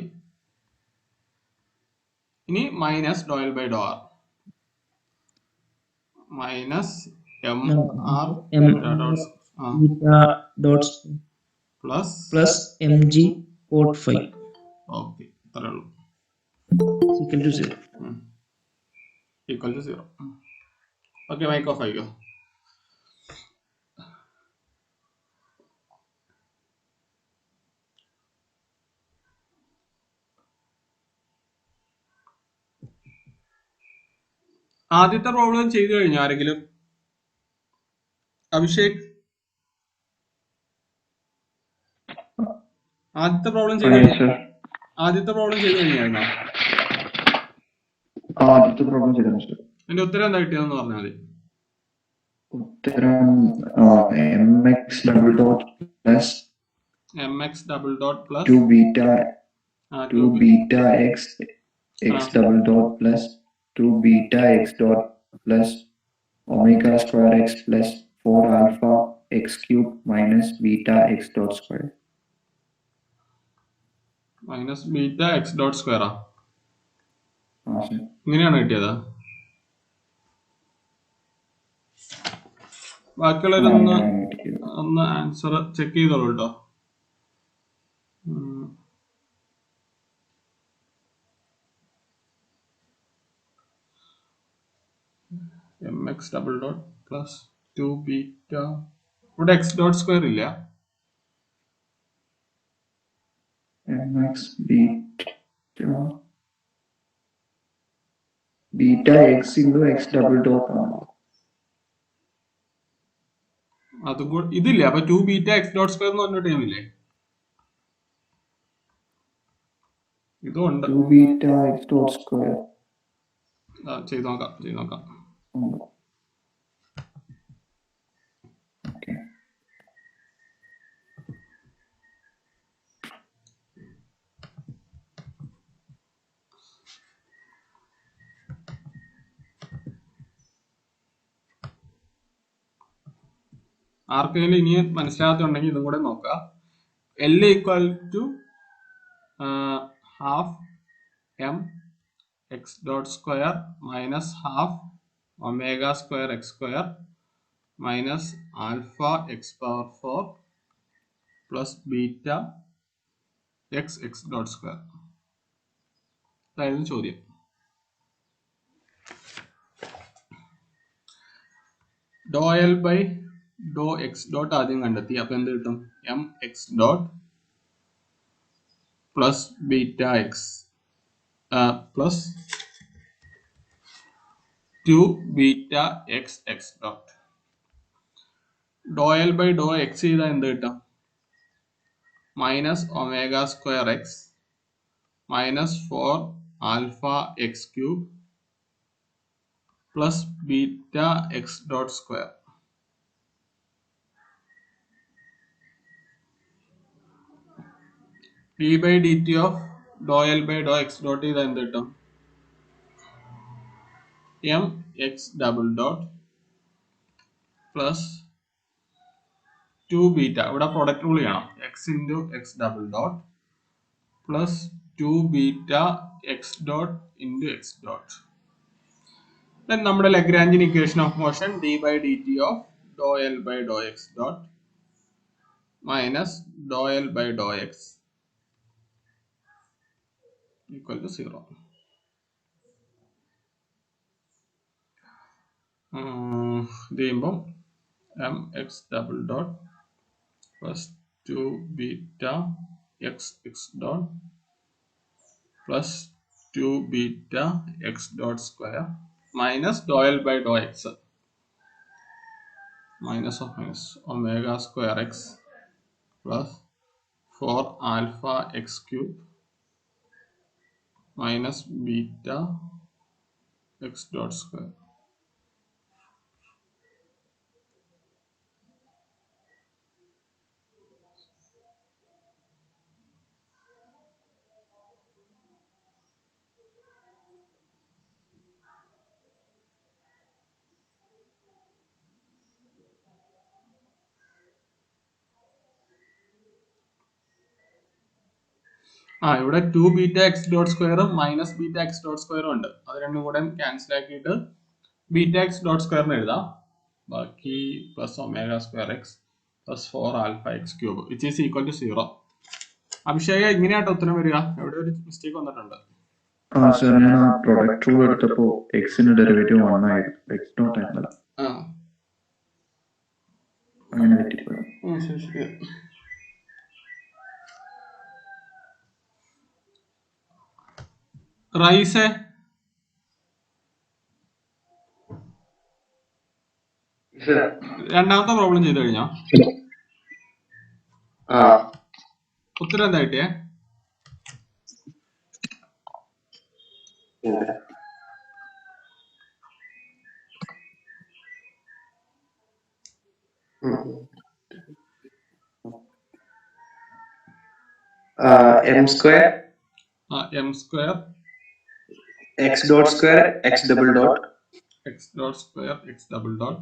ഇനി minus Dr L by doe R minus M R plus M G cot phi. Okay, ഇത്രേ ഉള്ളൂ. Equal to 0. Okay, mic off ആയിക്കോ. ആദ്യത്തെ problem ചെയ്തു കഴിഞ്ഞു ആരെങ്കിലും? അഭിഷേക്, ആദ്യത്തെ പ്രോബ്ലം ചെയ്തു കഴിഞ്ഞായിരുന്നോ? അതിന്റെ ഉത്തരം എന്താ കിട്ടിയതെന്ന് പറഞ്ഞാൽ മതി. ഉത്തരം mx double dot plus 2 beta x double dot plus 2 beta x dot plus omega square x plus 4 alpha x cube minus beta x dot square. Minus beta X dot സ്ക്വയറാ? ഇങ്ങനെയാണ് കിട്ടിയത്. ബാക്കിയുള്ളവരൊന്ന് ആൻസർ ചെക്ക് ചെയ്തോളൂ കേട്ടോ. M X double dot plus 2 beta, ഇവിടെ X dot square ഇല്ല. mx beta x into x double dot ആണ്. അതും കൂടെ ഇതില്ല. അപ്പൊ 2 ബീറ്റ എക്സ് ഡോട്ട് സ്ക്വയർ എന്ന് പറഞ്ഞ ടൈം ഇല്ലേ? ഇതുണ്ട്. 2 ബീറ്റ x ഡോട്ട് സ്ക്വയർ ചെയ്ത് നോക്കാം. ഓക്കെ, ആർക്കെങ്കിലും ഇനി മനസ്സിലാകത്തുണ്ടെങ്കിൽ ഇതും കൂടെ നോക്കുക. L equal to half M X dot square minus half omega square x square minus alpha x power 4 plus beta x dot square. അതായിരുന്നു ചോദ്യം. Doe L by doe X dot ആദ്യം കണ്ടെത്തി. അപ്പൊ എന്ത് കിട്ടും? M X dot plus beta X plus 2 beta X X dot. Doe L by doe X ചെയ്താൽ എന്ത് കിട്ടും? Minus omega square X minus 4 alpha X cube plus beta X dot square. D by D T of Dr L by doe X dot ചെയ്താൽ എന്ത് കിട്ടും? M X double dot plus 2 beta, ഇവിടെ product rule ചെയ്യണം, x into x double dot plus 2 beta X dot into x dot. Then നമ്മുടെ Lagrangian equation of motion d by D T of Dr L by doe X dot minus Dr L by doe x equal to 0. ഇത് ചെയ്യുമ്പോൾ m X double dot plus 2 beta X X dot plus 2 beta X dot square minus Dr L by doe x minus of minus omega square x plus 4 alpha x cube minus beta x dot square. ഇവിടെ 2 beta X dot സ്ക്വയറും minus beta X dot സ്ക്വയറും ഉണ്ട്. അത് രണ്ടും കൂടെ cancel ആക്കിയിട്ട് beta X dot സ്ക്വയറിന് എഴുതാം. ബാക്കി plus omega square x plus 4 alpha X cube which is equal to 0. അഭിഷേക ഇങ്ങനെയാട്ടോ ഉത്തരം വരിക. എവിടെ ഒരു മിസ്റ്റേക്ക് വന്നിട്ടുണ്ട്. സർ ഞാൻ ആ പ്രൊഡക്റ്റ് റൂൾ എടുത്തപ്പോ എക്സിന്റെ ഡെറിവേറ്റീവ് 1 ആയിരുന്നു, എക്സ് ഡോട്ട് ആയിരുന്നല്ല, അങ്ങനെ പറ്റിപ്പോയി. ശരി. റൈസേ രണ്ടാമത്തെ പ്രോബ്ലം ചെയ്ത് കഴിഞ്ഞോ? ഉത്തരം എന്താ കിട്ടിയേ? m square m square x dot square x double dot x dot square x double dot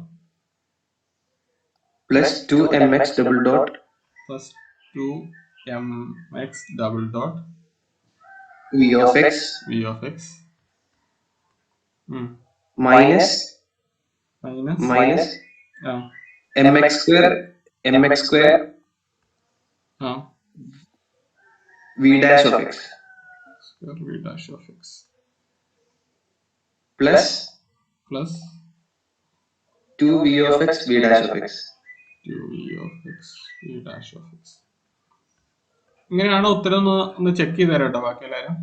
plus 2mx double dot plus 2mx double dot v of x minus mx square v dash of x plus 2v of x v dash of x. ഇങ്ങനെയാണ് ഉത്തരം. ഒന്ന് check ചെയ്ത് തരാം കേട്ടോ ബാക്കി എല്ലാവരും.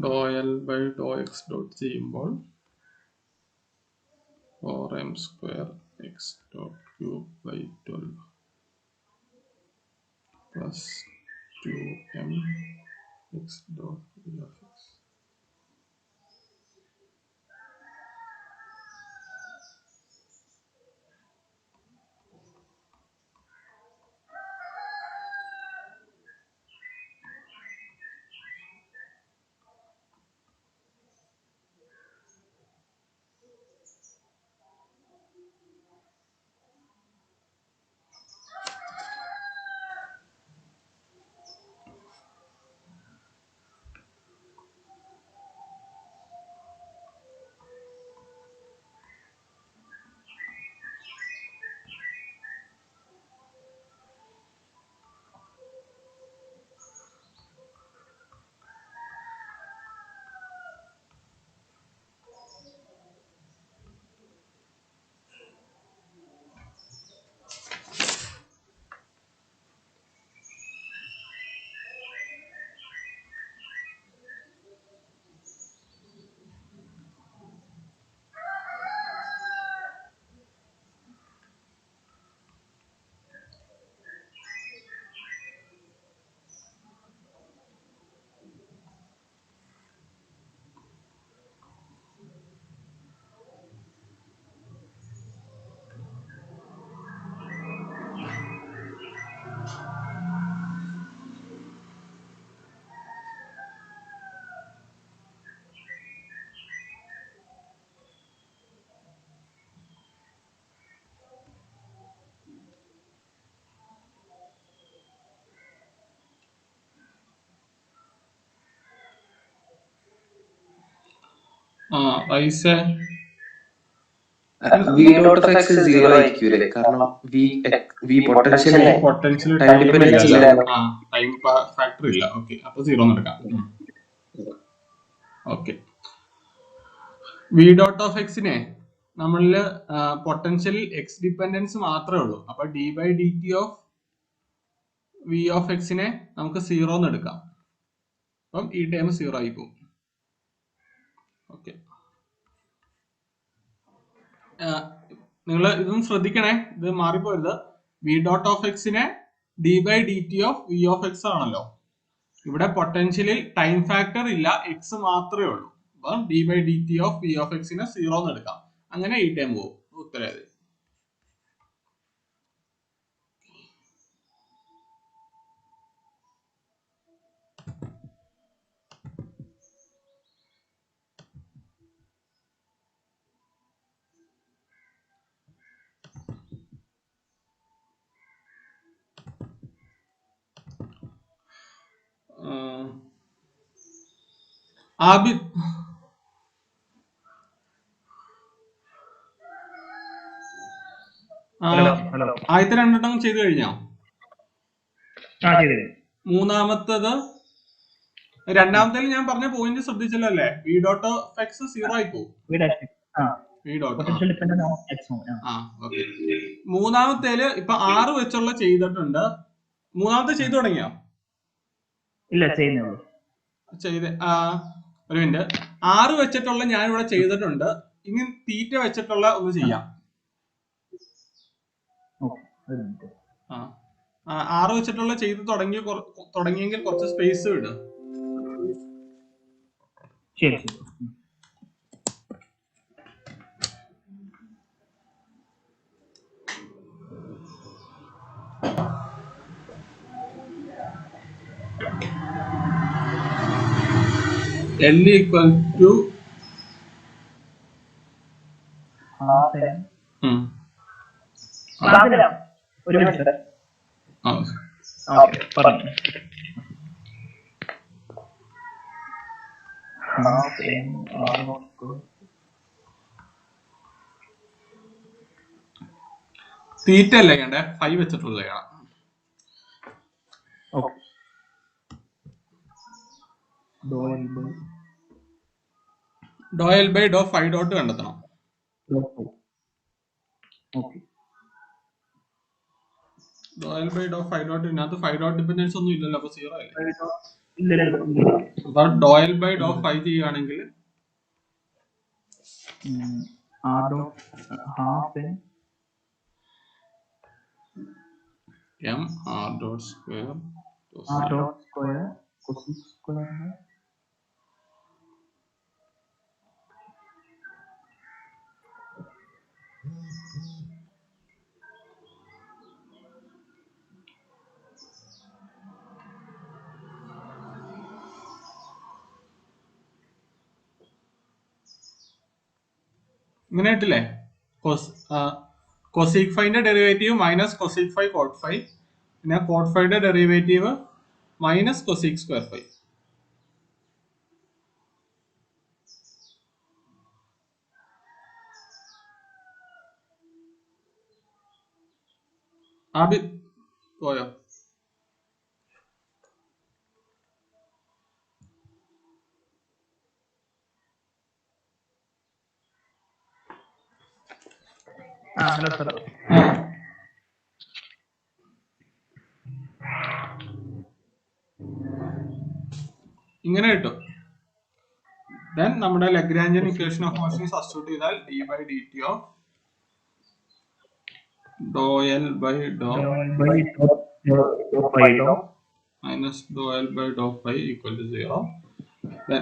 Doe L by doe X dot ചെയ്യുമ്പോൾ 4m square x dot cube by 12 plus 2m x dot v of x. Rise V dot of x is 0 ആയിരിക്കും അല്ലേ? കാരണം V potential potential Time dependence ഇല്ല. ടൈം ഫാക്ടർ ഇല്ല. Okay, അപ്പൊ 0 എടുക്കാം. Okay, V dot of എക്സിനെ നമ്മളില് പൊട്ടൻഷ്യലിൽ എക്സ് ഡിപ്പെൻഡൻസ് മാത്രമേ ഉള്ളൂ. അപ്പൊ D by D T of V of എക്സിനെ നമുക്ക് 0 എന്ന് എടുക്കാം. അപ്പം ഈ ടൈം 0 ആയി പോകും. ഓക്കെ, നിങ്ങൾ ഇതൊന്നും ശ്രദ്ധിക്കണേ, ഇത് മാറിപ്പോരുത്. വി ഡോട്ട് ഓഫ് എക്സിനെ D by D T of V of X ആണല്ലോ. ഇവിടെ പൊട്ടൻഷ്യലിൽ ടൈം ഫാക്ടർ ഇല്ല, എക്സ് മാത്രമേ ഉള്ളൂ. അപ്പം D by D T of V of എക്സിനെ 0 എന്ന് എടുക്കാം. അങ്ങനെ ഈ ടൈം പോകും. ഉത്തരം ആബിദ്, ആദ്യത്തെ രണ്ടെണ്ണം ചെയ്തു കഴിഞ്ഞോ? മൂന്നാമത്തത് രണ്ടാമത്തേൽ ഞാൻ പറഞ്ഞ പോയിന്റ് ശ്രദ്ധിച്ചല്ലോ അല്ലേ? വി ഡോട്ട് ഓഫ് എക്സ് 0 ആയി പോകും. മൂന്നാമത്തേല് ഇപ്പൊ 6 വെച്ചുള്ള ചെയ്തിട്ടുണ്ട്. മൂന്നാമത്തെ ചെയ്തു തുടങ്ങിയോ? ഇല്ല, ചെയ്യുന്നുള്ളൂ. ചെയ്ത് ഒരു മിനിറ്റ്. 6 വെച്ചിട്ടുള്ള ഞാൻ ഇവിടെ ചെയ്തിട്ടുണ്ട്. ഇനി തീറ്റ വെച്ചിട്ടുള്ള ഒന്ന് ചെയ്യാം. 6 വെച്ചിട്ടുള്ള ചെയ്ത് തുടങ്ങിയെങ്കിൽ കുറച്ച് സ്പേസ് വിടും. ശരി. L equal to ഒരു മിനിറ്റ്. പറഞ്ഞു. തീറ്റ അല്ലേ കണ്ടേ? 5 വെച്ചിട്ടുള്ള ഡോ എൽ ബൈ ഡോ 5 ഡോട്ട് കണ്ടെത്തണം. ഡോ എൽ ബൈ ഡോ 5 ഡോട്ട്, ഇതിനകത്ത് 5 ഡോട്ട് ഡിപെൻഡൻസ് ഒന്നും ഇല്ലല്ലോ, അപ്പൊ 0 അല്ലേ? അപ്പൊ ഡോ എൽ ബൈ ഡോ 5 ചെയ്യുകയാണെങ്കിൽ m r dot square ഇങ്ങനെ ആയിട്ടില്ലേ? കൊസീക് 5ന്റെ ഡെറിവേറ്റീവ് മൈനസ് കൊസീക് 5 കോട്ട് 5, പിന്നെ കോട്ട് 5ന്റെ derivative minus cosec square 5. Abid പോയോ? Hello sir. ഇങ്ങനെ കിട്ടും. ദെൻ നമ്മുടെ Lagrangian equation of motion substitute ചെയ്താൽ D by D T of Dr L by doe minus Dr L by doe 5 equal to 0.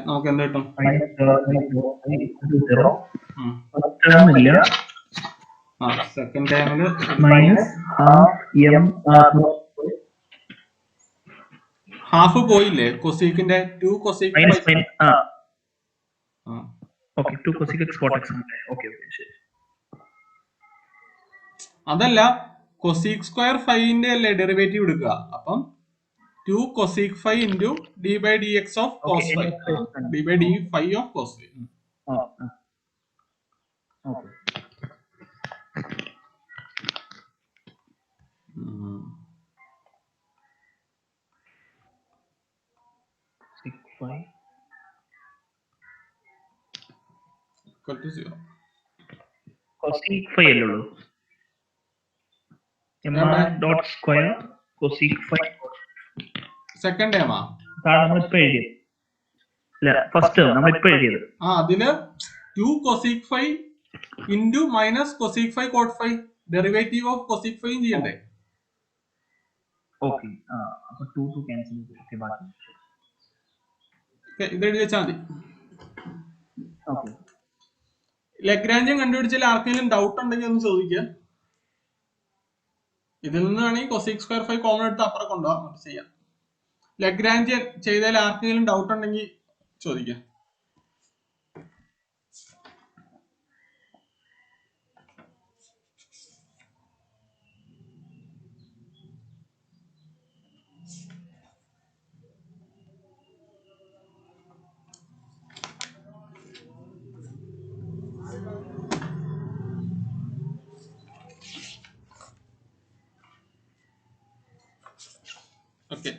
നമുക്ക് എന്ത് കിട്ടും? സെക്കൻഡ് ടൈമില് ഹാഫ് പോയില്ലേ? കൊസീക്കിന്റെ 2 കൊസീക് അതല്ല, കൊസീക് സ്ക്വയർ 5ന്റെ അല്ലേ ഡെറിവേറ്റീവ് എടുക്കുക. അപ്പം 2 cosec 5 into D by D X of cos 5, D by D 5 of cos 5. Okay. Cosec phi അല്ലേ ഉള്ളൂ? Dot square cosec phi. Second ടേമാ നമ്മളിപ്പോ എഴുതിയത് ഇല്ല, ഫസ്റ്റ് ടേം നമ്മളിപ്പോ എഴുതിയത്. അതില് 2 cosec phi into minus cosec phi cot phi derivative of cosec phi ചെയ്യണ്ടേ? ഓക്കെ. അപ്പൊ 2 ക്യാൻസൽ ചെയ്തു. ബാക്കി ഇത് എഴുതി വെച്ചാൽ മതി. ഓക്കെ. ലഗ്രാഞ്ചിയൻ കണ്ടുപിടിച്ചാൽ ആർക്കെങ്കിലും ഡൗട്ട് ഉണ്ടെങ്കിൽ ഒന്ന് ചോദിക്കുക. ഇതിൽ നിന്ന് വേണമെങ്കിൽ കൊസീക് സ്ക്വയർ ഫൈവ് കോമൺ എടുത്ത് അപ്പുറം കൊണ്ടുപോകാം, നമുക്ക് ചെയ്യാം. ലഗ്രാഞ്ചിയൻ ചെയ്തതിൽ ആർക്കെങ്കിലും ഡൗട്ട് ഉണ്ടെങ്കിൽ ചോദിക്കാം. ഓക്കെ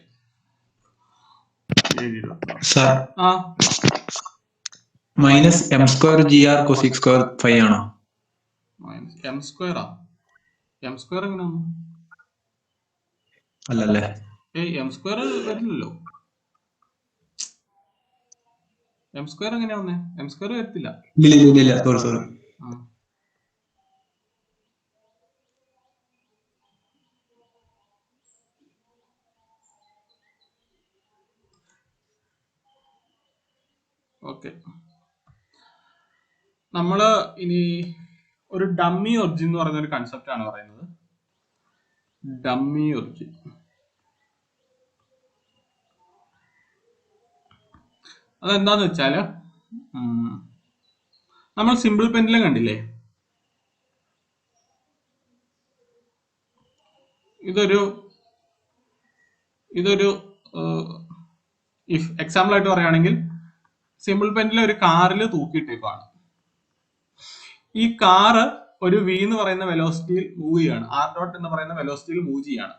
സാർ ആ minus M square G R cosec square phi ആണോ? മൈനസ് എം സ്ക്വയറാ? എം സ്ക്വയർ എങ്ങനെ വന്നു? അല്ലല്ലേ, എം സ്ക്വയർ വരില്ലല്ലോ. എം സ്ക്വയർ എങ്ങനെയാ വന്നേ? എം സ്ക്വയർ വരത്തില്ല. ഇല്ല സോറി സോറി. ഓക്കെ, നമ്മള് ഇനി ഒരു ഡമ്മി ഒറിജിൻ എന്ന് പറയുന്ന ഒരു കൺസെപ്റ്റ് ആണ് പറയുന്നത്. ഡമ്മി ഒറിജിൻ അതെന്താന്ന് വെച്ചാല്, നമ്മൾ സിമ്പിൾ പെൻഡുലം കണ്ടില്ലേ? ഇതൊരു ഇഫ് എക്സാമ്പിൾ ആയിട്ട് പറയുകയാണെങ്കിൽ, സിമ്പിൾ പെൻഡുലം ഒരു കാറിൽ തൂക്കിയിട്ടേക്കാണ്. ഈ കാറ് ഒരു വി എന്ന് പറയുന്ന വെലോസിറ്റിയിൽ മൂവ് ചെയ്യാണ്, ആർ ഡോട്ട് എന്ന് പറയുന്ന വെലോസിറ്റിയിൽ മൂവ് ചെയ്യാണ്.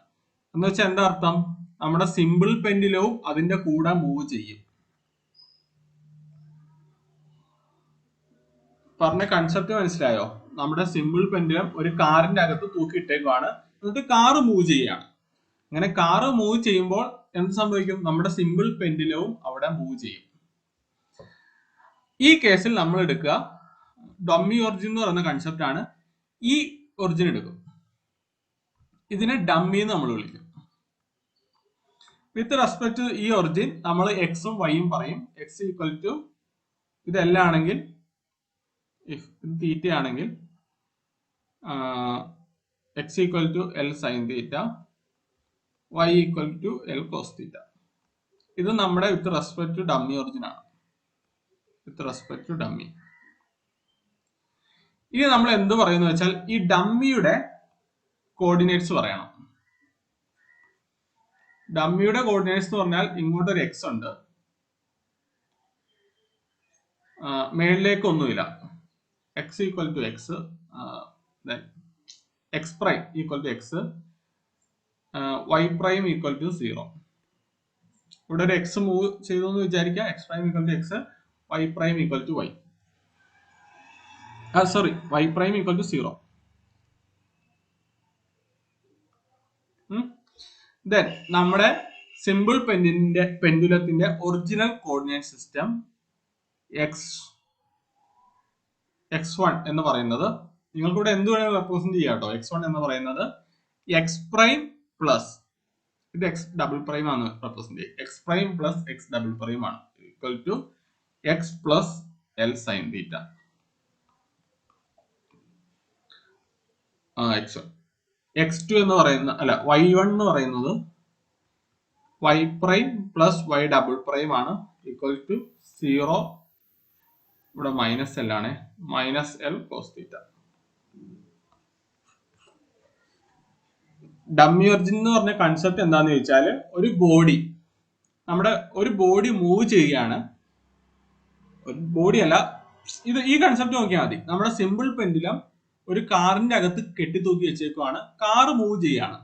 എന്ന് വെച്ചാൽ എന്താ അർത്ഥം? നമ്മുടെ സിമ്പിൾ പെൻഡുലവും അതിന്റെ കൂടെ മൂവ് ചെയ്യും. പറഞ്ഞ കൺസെപ്റ്റ് മനസ്സിലായോ? നമ്മുടെ സിമ്പിൾ പെൻഡുലം ഒരു കാറിന്റെ അകത്ത് തൂക്കിയിട്ടേക്കാണ്, എന്നിട്ട് കാറ് മൂവ് ചെയ്യാണ്. അങ്ങനെ കാറ് മൂവ് ചെയ്യുമ്പോൾ എന്ത് സംഭവിക്കും? നമ്മുടെ സിമ്പിൾ പെൻഡുലവും അവിടെ മൂവ് ചെയ്യും. ഈ കേസിൽ നമ്മൾ എടുക്കുക ഡമ്മി ഒറിജിൻ എന്ന് പറയുന്ന കൺസെപ്റ്റ് ആണ്. ഈ ഒറിജിൻ എടുക്കും, ഇതിനെ ഡമ്മി എന്ന് നമ്മൾ വിളിക്കും. വിത്ത് റെസ്പെക്ട് ടു ഈ ഒറിജിൻ നമ്മൾ എക്സും വൈയും പറയും. എക്സ് ഈക്വൽ ടു ഇതെല്ലാം ആണെങ്കിൽ, ഇഫ് തീറ്റ ആണെങ്കിൽ X equal to L sine theta, Y equal to L cos theta. ഇത് നമ്മുടെ with respect to dummy origin ആണ്. With respect to dummy. ഇനി നമ്മൾ എന്ത് പറയുന്നു വെച്ചാൽ, ഈ ഡമ്മിയുടെ കോർഡിനേറ്റ്സ് പറയണം. ഡമ്മിയുടെ കോർഡിനേറ്റ്സ് എന്ന് പറഞ്ഞാൽ ഇങ്ങോട്ടൊരു എക്സ് ഉണ്ട്, മേളിലേക്ക് ഒന്നുമില്ല. X equal to x, x prime equal to x, y prime equal to 0. ഇവിടെ ഒരു എക്സ് മൂവ് ചെയ്തു എന്ന് വിചാരിക്കുക. X prime equal to x, y prime equal to y. Y prime equal to 0. Then നമ്മുടെ simple പെൻഡുലത്തിന്റെ original coordinate system x1 എന്ന് പറയുന്നത്, നിങ്ങൾക്ക് ഇവിടെ എന്ത് വേണമെങ്കിലും റെപ്രസെന്റ് ചെയ്യാം കേട്ടോ. x1 എന്ന് പറയുന്നത് x പ്രൈം പ്ലസ് ഇത് x ഡബിൾ പ്രൈം ആണ് റെപ്രസെന്റ് ചെയ്യുക. x prime plus x double prime ആണ് equal to x plus L sine theta. x1 x2 എന്ന് പറയുന്ന y1 എന്ന് പറയുന്നത് y prime plus y double prime ആണ് ഈക്വൽ ടു 0. ഇവിടെ മൈനസ് എൽ ആണ്, minus L cos theta. Dummy origin എന്ന് പറഞ്ഞ കൺസെപ്റ്റ് എന്താന്ന് ചോദിച്ചാൽ, ഒരു ബോഡി മൂവ് ചെയ്യുകയാണ്. ഒരു ബോഡി അല്ല, ഈ കൺസെപ്റ്റ് നോക്കിയാൽ മതി. നമ്മുടെ സിമ്പിൾ പെൻഡുലം ഒരു കാറിന്റെ അകത്ത് കെട്ടിത്തൂക്കി വെച്ചേക്കുവാണ്. കാറ് മൂവ് ചെയ്യാണ്,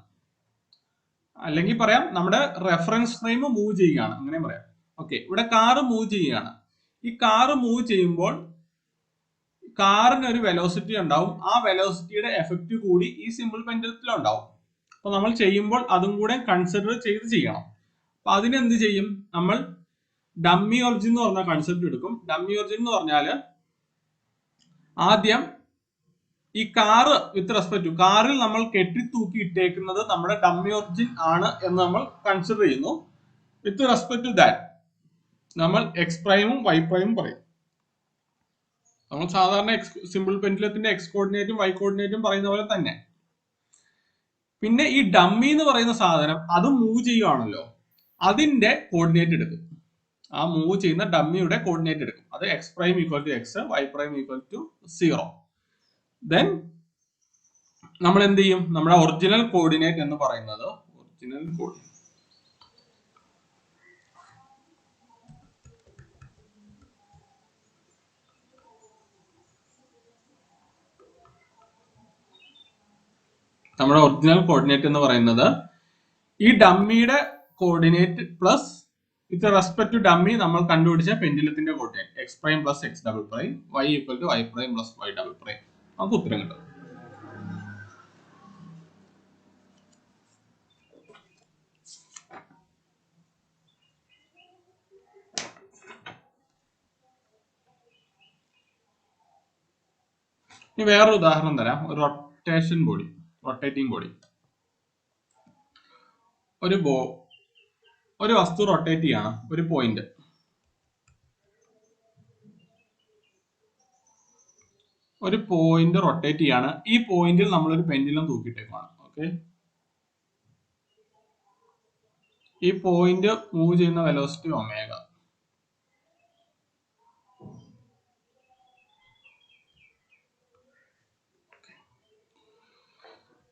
അല്ലെങ്കിൽ പറയാം നമ്മുടെ റെഫറൻസ് ഫ്രെയിം മൂവ് ചെയ്യുകയാണ്, അങ്ങനെ പറയാം. ഓക്കെ, ഇവിടെ കാറ് മൂവ് ചെയ്യുകയാണ്. ഈ കാറ് മൂവ് ചെയ്യുമ്പോൾ കാറിന് ഒരു വെലോസിറ്റി ഉണ്ടാവും. ആ വെലോസിറ്റിയുടെ എഫക്റ്റ് കൂടി ഈ സിമ്പിൾ പെൻഡുലത്തിൽ ഉണ്ടാവും. അപ്പൊ നമ്മൾ ചെയ്യുമ്പോൾ അതും കൂടെ കൺസിഡർ ചെയ്ത് ചെയ്യണം. അപ്പൊ അതിനെന്ത് ചെയ്യും, നമ്മൾ ഡമ്മി ഒറിജിൻ എന്ന് പറഞ്ഞ കൺസെപ്റ്റ് എടുക്കും. ഡമ്മി ഒറിജിൻ എന്ന് പറഞ്ഞാല് ആദ്യം ഈ കാറ് വിത്ത് റെസ്പെക്ട് ടു കാറിൽ നമ്മൾ കെട്ടിത്തൂക്കി ഇട്ടേക്കുന്നത് നമ്മുടെ ഡമ്മി ഒറിജിൻ ആണ് എന്ന് നമ്മൾ കൺസിഡർ ചെയ്യുന്നു. വിത്ത് റെസ്പെക്ട് ടു ദാറ്റ് നമ്മൾ എക്സ് പ്രൈമും വൈ പ്രൈമും പറയും. നമ്മൾ സാധാരണ സിമ്പിൾ പെൻഡുലത്തിന്റെ എക്സ് കോർഡിനേറ്റും വൈ കോർഡിനേറ്റും പറയുന്ന പോലെ തന്നെ. പിന്നെ ഈ ഡമ്മി എന്ന് പറയുന്ന സാധനം അത് മൂവ് ചെയ്യുവാണല്ലോ, അതിന്റെ കോർഡിനേറ്റ് എടുക്കും. ആ മൂവ് ചെയ്യുന്ന ഡമ്മിയുടെ കോർഡിനേറ്റ് എടുക്കും. അത് x prime equal to x, y prime equal to 0. Then നമ്മൾ എന്ത് ചെയ്യും, നമ്മുടെ ഒറിജിനൽ കോർഡിനേറ്റ് എന്ന് പറയുന്നത് ഒറിജിനൽ കോർഡിനേറ്റ് എന്ന് പറയുന്നത് ഈ ഡമ്മിയുടെ coordinate plus with respect to dummy നമ്മൾ കണ്ടുപിടിച്ച പെൻഡുലത്തിന്റെ coordinate X prime plus X double prime, Y equal to Y prime plus Y double prime. നമുക്ക് ഉത്തരം കിട്ടും. ഇനി വേറൊരു ഉദാഹരണം തരാം. ഒരു റൊട്ടേറ്റിംഗ് ബോഡി. ഒരു വസ്തു റൊട്ടേറ്റ് ചെയ്യാണ്, ഒരു പോയിന്റ്. റൊട്ടേറ്റ് ചെയ്യാണ്. ഈ പോയിന്റിൽ നമ്മൾ ഒരു പെൻഡുലം തൂക്കിയിട്ടേക്കാണ്. ഓക്കെ, ഈ പോയിന്റ് മൂവ് ചെയ്യുന്ന വെലോസിറ്റി ഒമേഗ.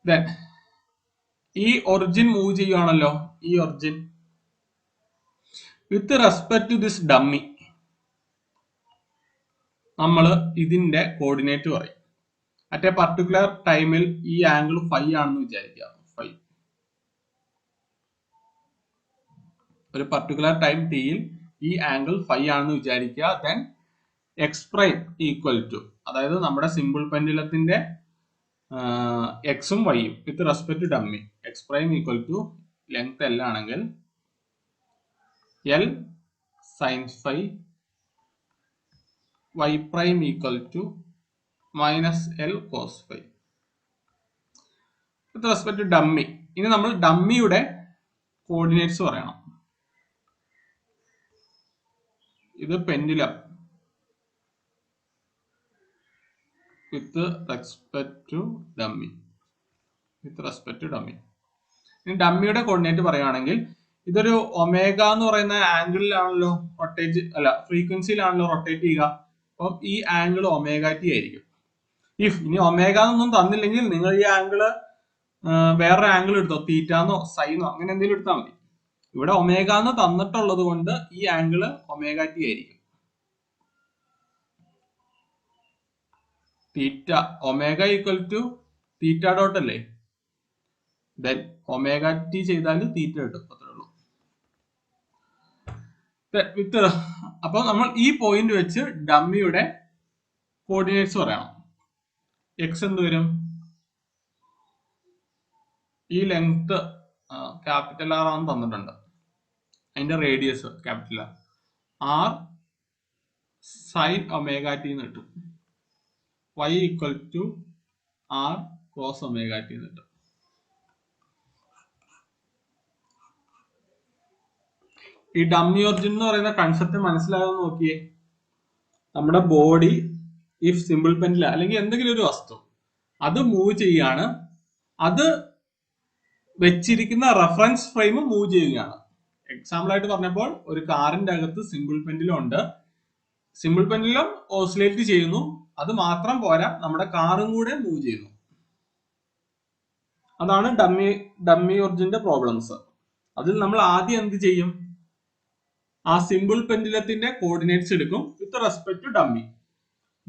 Then ഈ ഒറിജിൻ മൂവ് ചെയ്യുകയാണല്ലോ, ഈ origin with respect to this dummy നമ്മൾ ഇതിന്റെ കോർഡിനേറ്റ് പറയും. അറ്റ് എ പർട്ടിക്കുലർ ടൈമിൽ ഈ ആംഗിൾ ഫൈ ആണെന്ന് വിചാരിക്കുക. ഫൈ ഒരു പർട്ടിക്കുലർ ടൈം ടിയിൽ ഈ ആംഗിൾ ഫൈ ആണെന്ന് വിചാരിക്കുക. Then X prime equal to, അതായത് നമ്മുടെ സിമ്പിൾ പെൻഡുലത്തിന്റെ എക്സും വൈയും with respect to dummy. X prime equal to length L ആണെങ്കിൽ L sine phi, Y prime equal to minus L cos phi with respect to dummy. ഇനി നമ്മൾ ഡമ്മിയുടെ coordinates പറയണം. ഇത് pendulum with respect to dummy. ഇനി ഡമ്മിയുടെ coordinate പറയുകയാണെങ്കിൽ ഇതൊരു ഒമേഗ എന്ന് പറയുന്ന ആംഗിളിലാണല്ലോ ഫ്രീക്വൻസിയിലാണല്ലോ റൊട്ടേറ്റ് ചെയ്യുക. അപ്പം ഈ ആംഗിൾ ഒമേഗ ടി ആയിരിക്കും. ഇനി ഒമേഗ എന്നൊന്നും തന്നില്ലെങ്കിൽ നിങ്ങൾ ഈ ആംഗിള് വേറൊരു ആംഗിൾ എടുത്തോ, തീറ്റാന്നോ സൈനോ അങ്ങനെ എന്തെങ്കിലും എടുത്താൽ മതി. ഇവിടെ ഒമേഗ എന്ന് തന്നിട്ടുള്ളത് കൊണ്ട് ഈ ആംഗിള് ഒമേഗ ടി ആയിരിക്കും. Theta omega equal to theta dot അല്ലേ, ദെൻ ഒമേഗ ടി ചെയ്താൽ തീറ്റ കിട്ടും. അത്രേ ഉള്ളൂ. അപ്പൊ നമ്മൾ ഈ പോയിന്റ് വെച്ച് ഡമ്മിയുടെ കോർഡിനേറ്റ്സ് പറയണം. എക്സ് എന്ത് വരും, ഈ ലെങ്ത് ക്യാപിറ്റൽ ആർ ആണെന്ന് തന്നിട്ടുണ്ട്, അതിന്റെ radius capital R sine omega t എന്ന് കിട്ടും. y equal to R cos omega t എന്ന് കിട്ടും. ഈ ഡമ്മി ഒറിജിൻ എന്ന് പറയുന്ന കൺസെപ്റ്റ് മനസ്സിലാകുമെന്ന് നോക്കിയേ. നമ്മുടെ ബോഡി ഇഫ് സിമ്പിൾ പെൻഡിൽ അല്ലെങ്കിൽ എന്തെങ്കിലും ഒരു വസ്തു അത് മൂവ് ചെയ്യാണ്, അത് വെച്ചിരിക്കുന്ന റെഫറൻസ് ഫ്രെയിം മൂവ് ചെയ്യുകയാണ്. എക്സാമ്പിൾ ആയിട്ട് പറഞ്ഞപ്പോൾ ഒരു കാറിന്റെ അകത്ത് സിമ്പിൾ പെൻഡിലും ഉണ്ട്. സിമ്പിൾ പെൻഡിലും ഓസിലേറ്റ് ചെയ്യുന്നു. അത് മാത്രം പോരാ, നമ്മുടെ കാറും കൂടെ മൂവ് ചെയ്യുന്നു. അതാണ് ഡമ്മി ഒറിജിന്റെ പ്രോബ്ലംസ്. അതിൽ നമ്മൾ ആദ്യം എന്ത് ചെയ്യും, ആ സിമ്പിൾ പെൻഡുലത്തിന്റെ കോർഡിനേറ്റ്സ് എടുക്കും with respect to dummy.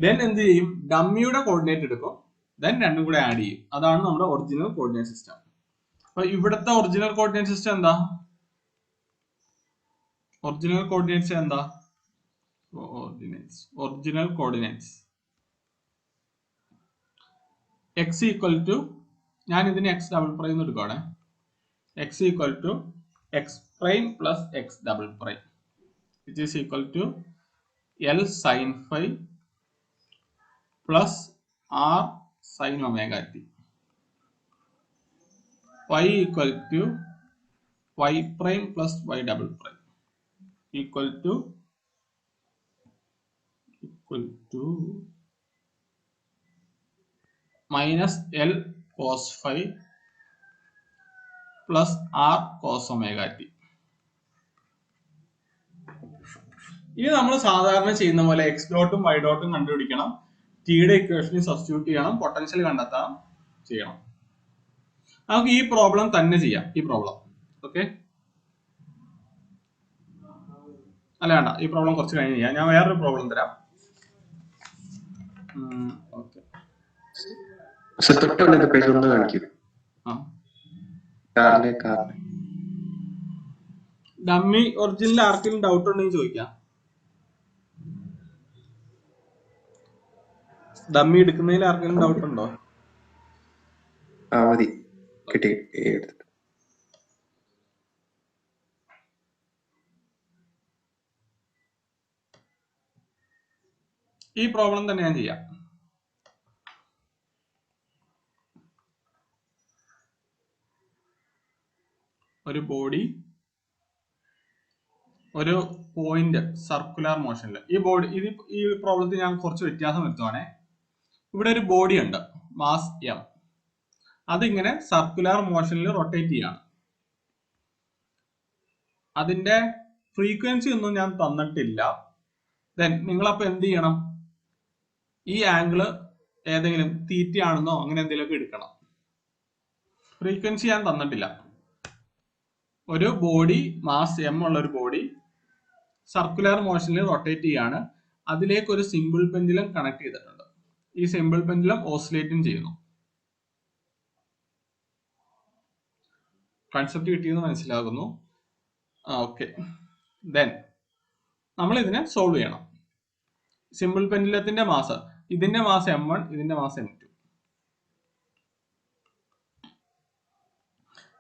Then എന്ത് ചെയ്യും, ഡമ്മിയുടെ കോർഡിനേറ്റ് എടുക്കും, ദെൻ രണ്ടും കൂടെ ആഡ് ചെയ്യും. അതാണ് നമ്മുടെ ഒറിജിനൽ കോർഡിനേറ്റ് സിസ്റ്റം. അപ്പൊ ഇവിടുത്തെ ഒറിജിനൽ കോർഡിനേറ്റ് സിസ്റ്റം എന്താ? ഒറിജിനൽ കോർഡിനേറ്റ്സ് എന്താ? Original coordinates x equal to, ഞാൻ ഇതിന് എക്സ് ഡബിൾ പ്രൈം എന്ന് എടുക്കുകയാണ്. X equal to x prime plus X double prime which is equal to L sine phi plus r sine omega t. y equal to y prime plus y double prime equal to minus L cos phi plus R cos omega t. ഇനി നമ്മൾ സാധാരണ ചെയ്യുന്ന പോലെ X ഡോട്ടും വൈ ഡോട്ടും കണ്ടുപിടിക്കണം, ടിയുടെ ഇക്വേഷനിൽ substitute ചെയ്യണം, പൊട്ടൻഷ്യൽ കണ്ടെത്താൻ ചെയ്യണം. നമുക്ക് ഈ പ്രോബ്ലം തന്നെ ചെയ്യാം. ഈ പ്രോബ്ലം ഓക്കെ അല്ല വേണ്ട, ഈ പ്രോബ്ലം കുറച്ച് കഴിഞ്ഞ് ചെയ്യാം. ഞാൻ വേറൊരു പ്രോബ്ലം തരാം. ഓക്കെ ഡമ്മി ഒറിജിനൽ ആർക്കെങ്കിലും ഡൗട്ട് ഉണ്ടെങ്കിൽ ചോദിക്കാം. ഡമ്മി എടുക്കുന്നതിൽ ആർക്കെങ്കിലും ഡൗട്ട് ഉണ്ടോ? മതി കിട്ടി. ഈ പ്രോബ്ലം തന്നെ ഞാൻ ചെയ്യാം. ഒരു ബോഡി ഒരു പോയിന്റ് സർക്കുലർ മോഷനിൽ, ഈ ബോഡി ഈ പ്രോബ്ലത്തിൽ ഞാൻ കുറച്ച് വ്യത്യാസം വരുത്തുവാണേ. ഇവിടെ ഒരു ബോഡി ഉണ്ട്, മാസ് എം, അതിങ്ങനെ സർക്കുലർ മോഷനിൽ റൊട്ടേറ്റ് ചെയ്യാണ്. അതിന്റെ ഫ്രീക്വൻസി ഒന്നും ഞാൻ തന്നിട്ടില്ല. ദെൻ നിങ്ങളപ്പോ എന്ത് ചെയ്യണം, ഈ ആംഗിള് ഏതെങ്കിലും തീറ്റ ആണെന്നോ അങ്ങനെ എന്തെങ്കിലുമൊക്കെ എടുക്കണം. ഫ്രീക്വൻസി ഞാൻ തന്നിട്ടില്ല. ഒരു ബോഡി മാസ് എം ഉള്ള ഒരു ബോഡി സർക്കുലർ മോഷനിൽ റൊട്ടേറ്റ് ചെയ്യാണ്. അതിലേക്ക് ഒരു സിമ്പിൾ പെൻഡുലം കണക്ട് ചെയ്തിട്ടുണ്ട്. ഈ സിമ്പിൾ പെൻഡുലം ഓസിലേറ്റും ചെയ്യുന്നു. കൺസെപ്റ്റ് കിട്ടിയെന്ന് മനസ്സിലാകുന്നു. ഓക്കെ, ദെൻ നമ്മൾ ഇതിനെ സോൾവ് ചെയ്യണം. സിമ്പിൾ പെൻഡുലത്തിന്റെ മാസ്, ഇതിന്റെ മാസ് m1, ഇതിന്റെ മാസ് m2.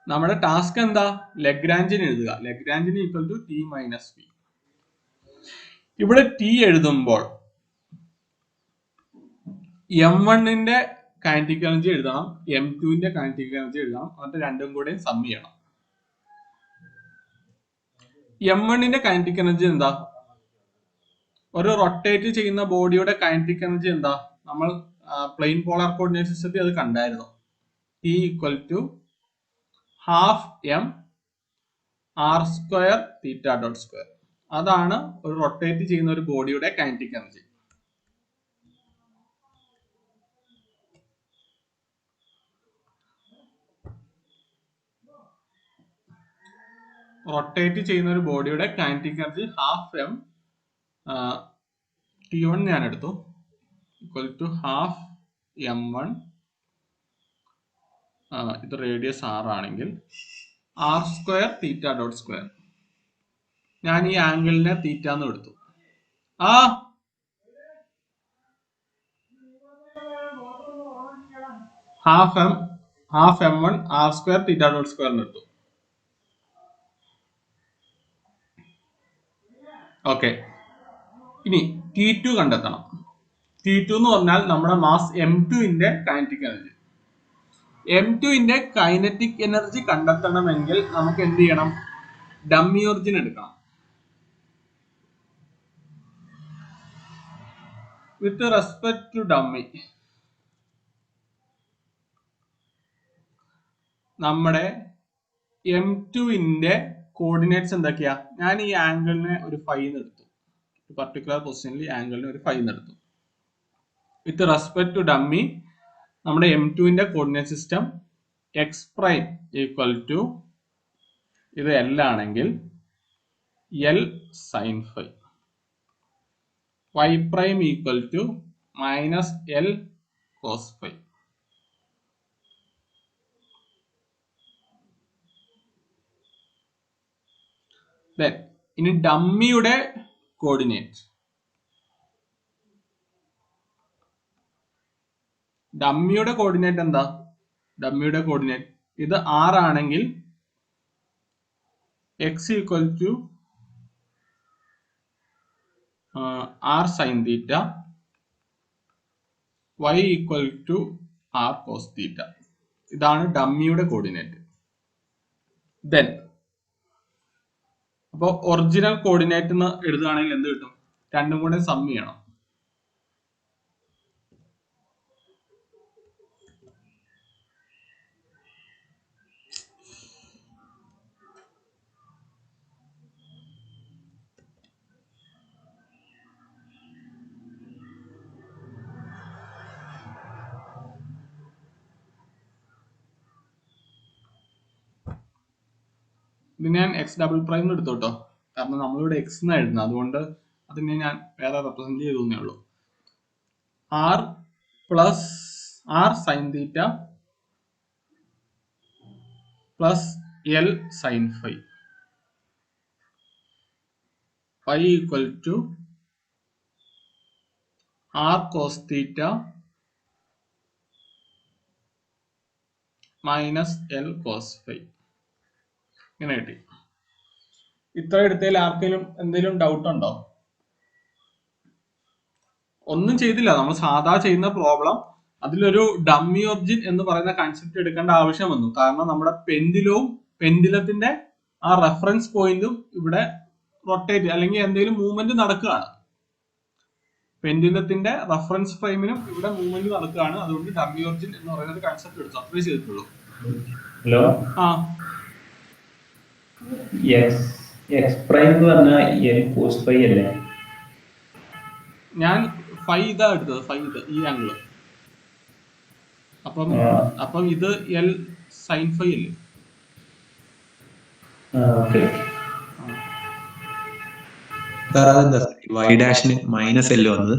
നമ്മുടെ ടാസ്ക് എന്താ? ലഗ്രാഞ്ചിന് എഴുതുക. Lagrangian equal to T minus V. ഇവിടെ ടി എഴുതുമ്പോൾ m1ന്റെ കൈനറ്റിക് എനർജി എഴുതണം, m2ന്റെ കൈനറ്റിക് എനർജി എഴുതണം, എന്നിട്ട് രണ്ടും കൂടെ സം ചെയ്യണം. m1ന്റെ കൈനറ്റിക് എനർജി എന്താ? ഒരു റൊട്ടേറ്റ് ചെയ്യുന്ന ബോഡിയുടെ കൈനറ്റിക് എനർജി എന്താ? നമ്മൾ പ്ലെയിൻ പോളാർ കോർഡിനേറ്റ് സിസ്റ്റത്തിൽ അത് കണ്ടായിരുന്നു. T equal to half m r square theta dot square. അതാണ് ഒരു റൊട്ടേറ്റ് ചെയ്യുന്ന ഒരു ബോഡിയുടെ കൈനറ്റിക് എനർജി. റൊട്ടേറ്റ് ചെയ്യുന്ന ഒരു ബോഡിയുടെ kinetic energy half M T1 ഞാൻ എടുത്തു ഈക്വൽ ടു ഹാഫ് m1, ഇത് റേഡിയസ് r ആണെങ്കിൽ r square theta dot square. ഞാൻ ഈ ആംഗിളിനെ തീറ്റ എന്ന് എടുത്തു. Half m1 r square theta dot square എടുത്തു. ഓക്കെ, ഇനി T2 കണ്ടെത്തണം. T2 എന്ന് പറഞ്ഞാൽ നമ്മുടെ മാസ് m2ന്റെ കൈനറ്റിക് എനർജി. m2ന്റെ കൈനറ്റിക് എനർജി കണ്ടെത്തണമെങ്കിൽ നമുക്ക് എന്ത് ചെയ്യണം? ഡമ്മി ഒറിജിൻ എടുക്കണം. വിത്ത് റെസ്പെക്ട് ടു ഡമ്മി, നമ്മുടെ m2ന്റെ കോർഡിനേറ്റ്സ് എന്തൊക്കെയാ? ഞാൻ ഈ ആംഗിളിനെ ഒരു ഫൈ എന്ന് എടുത്തു. പർട്ടിക്കുലർ പൊസിഷനിൽ ആംഗിളിന് ഒരു ഫൈ എന്ന് എടുത്തു. വിത്ത് റെസ്പെക്ട് ടു ഡമ്മി നമ്മുടെ m2ന്റെ coordinate system X prime equal to, ഇത് L ആണെങ്കിൽ L sine phi, y prime equal to minus L cos phi. ഇനി ഡമ്മിയുടെ കോർഡിനേറ്റ്. ഡമ്മിയുടെ കോർഡിനേറ്റ് എന്താ? ഡമ്മിയുടെ കോർഡിനേറ്റ് ഇത് r ആണെങ്കിൽ x equal to r sine theta, y equal to r cos theta. ഇതാണ് ഡമ്മിയുടെ കോർഡിനേറ്റ്. ദെൻ അപ്പോൾ ഒറിജിനൽ കോർഡിനേറ്റ് എന്ന് എഴുതുകയാണെങ്കിൽ എന്ത് കിട്ടും? രണ്ടും കൂടെ സം ചെയ്യണം. ഇത് ഞാൻ എക്സ് ഡബിൾ പ്രൈം എടുത്തോട്ടോ, കാരണം നമ്മളിവിടെ എക്സ് എന്ന് എഴുതുന്നത്, അതുകൊണ്ട് അതിനെ ഞാൻ വേറെ റെപ്രസെന്റ് ചെയ്തേ ഉള്ളൂ. R plus r sine theta plus L sine phi, phi equal to R cos theta minus L cos phi. ഇങ്ങനെ കിട്ടി. ഇത്ര എടുത്തതിൽ ആർക്കെങ്കിലും എന്തെങ്കിലും ഡൗട്ട് ഉണ്ടോ? ഒന്നും ചെയ്തില്ല, നമ്മൾ സാധാ ചെയ്യുന്ന പ്രോബ്ലം. അതിലൊരു ഡമ്മി ഒറിജിൻ എന്ന് പറയുന്ന കൺസെപ്റ്റ് എടുക്കേണ്ട ആവശ്യം വന്നു, കാരണം നമ്മുടെ പെൻഡിലത്തിന്റെ ആ റെഫറൻസ് പോയിന്റും ഇവിടെ റൊട്ടേറ്റ് അല്ലെങ്കിൽ എന്തെങ്കിലും മൂവ്മെന്റ് നടക്കുകയാണ്. പെൻഡിലത്തിന്റെ റെഫറൻസ് ഫ്രെയിമിനും ഇവിടെ മൂവ്മെന്റ് നടക്കുകയാണ്. അതുകൊണ്ട് ഡമ്മി ഒറിജിൻ എന്ന് പറയുന്ന ഒരു കൺസെപ്റ്റ് എടുത്തു, അത്രേ ചെയ്തിട്ടുള്ളൂ. ഹലോ, ആ എക്സ് പ്രൈം എന്ന് പറഞ്ഞാൽ എൽ കോസ് ഫൈ അല്ലേ? ഞാൻ ഫൈ ഇതാ എടുത്തത്, ഫൈ ഇത് ഈ ആംഗിള്. അപ്പം ഇത് എൽ സൈൻ ഫൈ അല്ലേ? അതെന്താ വൈ ഡാഷിന് മൈനസ് എൽ വന്നത്?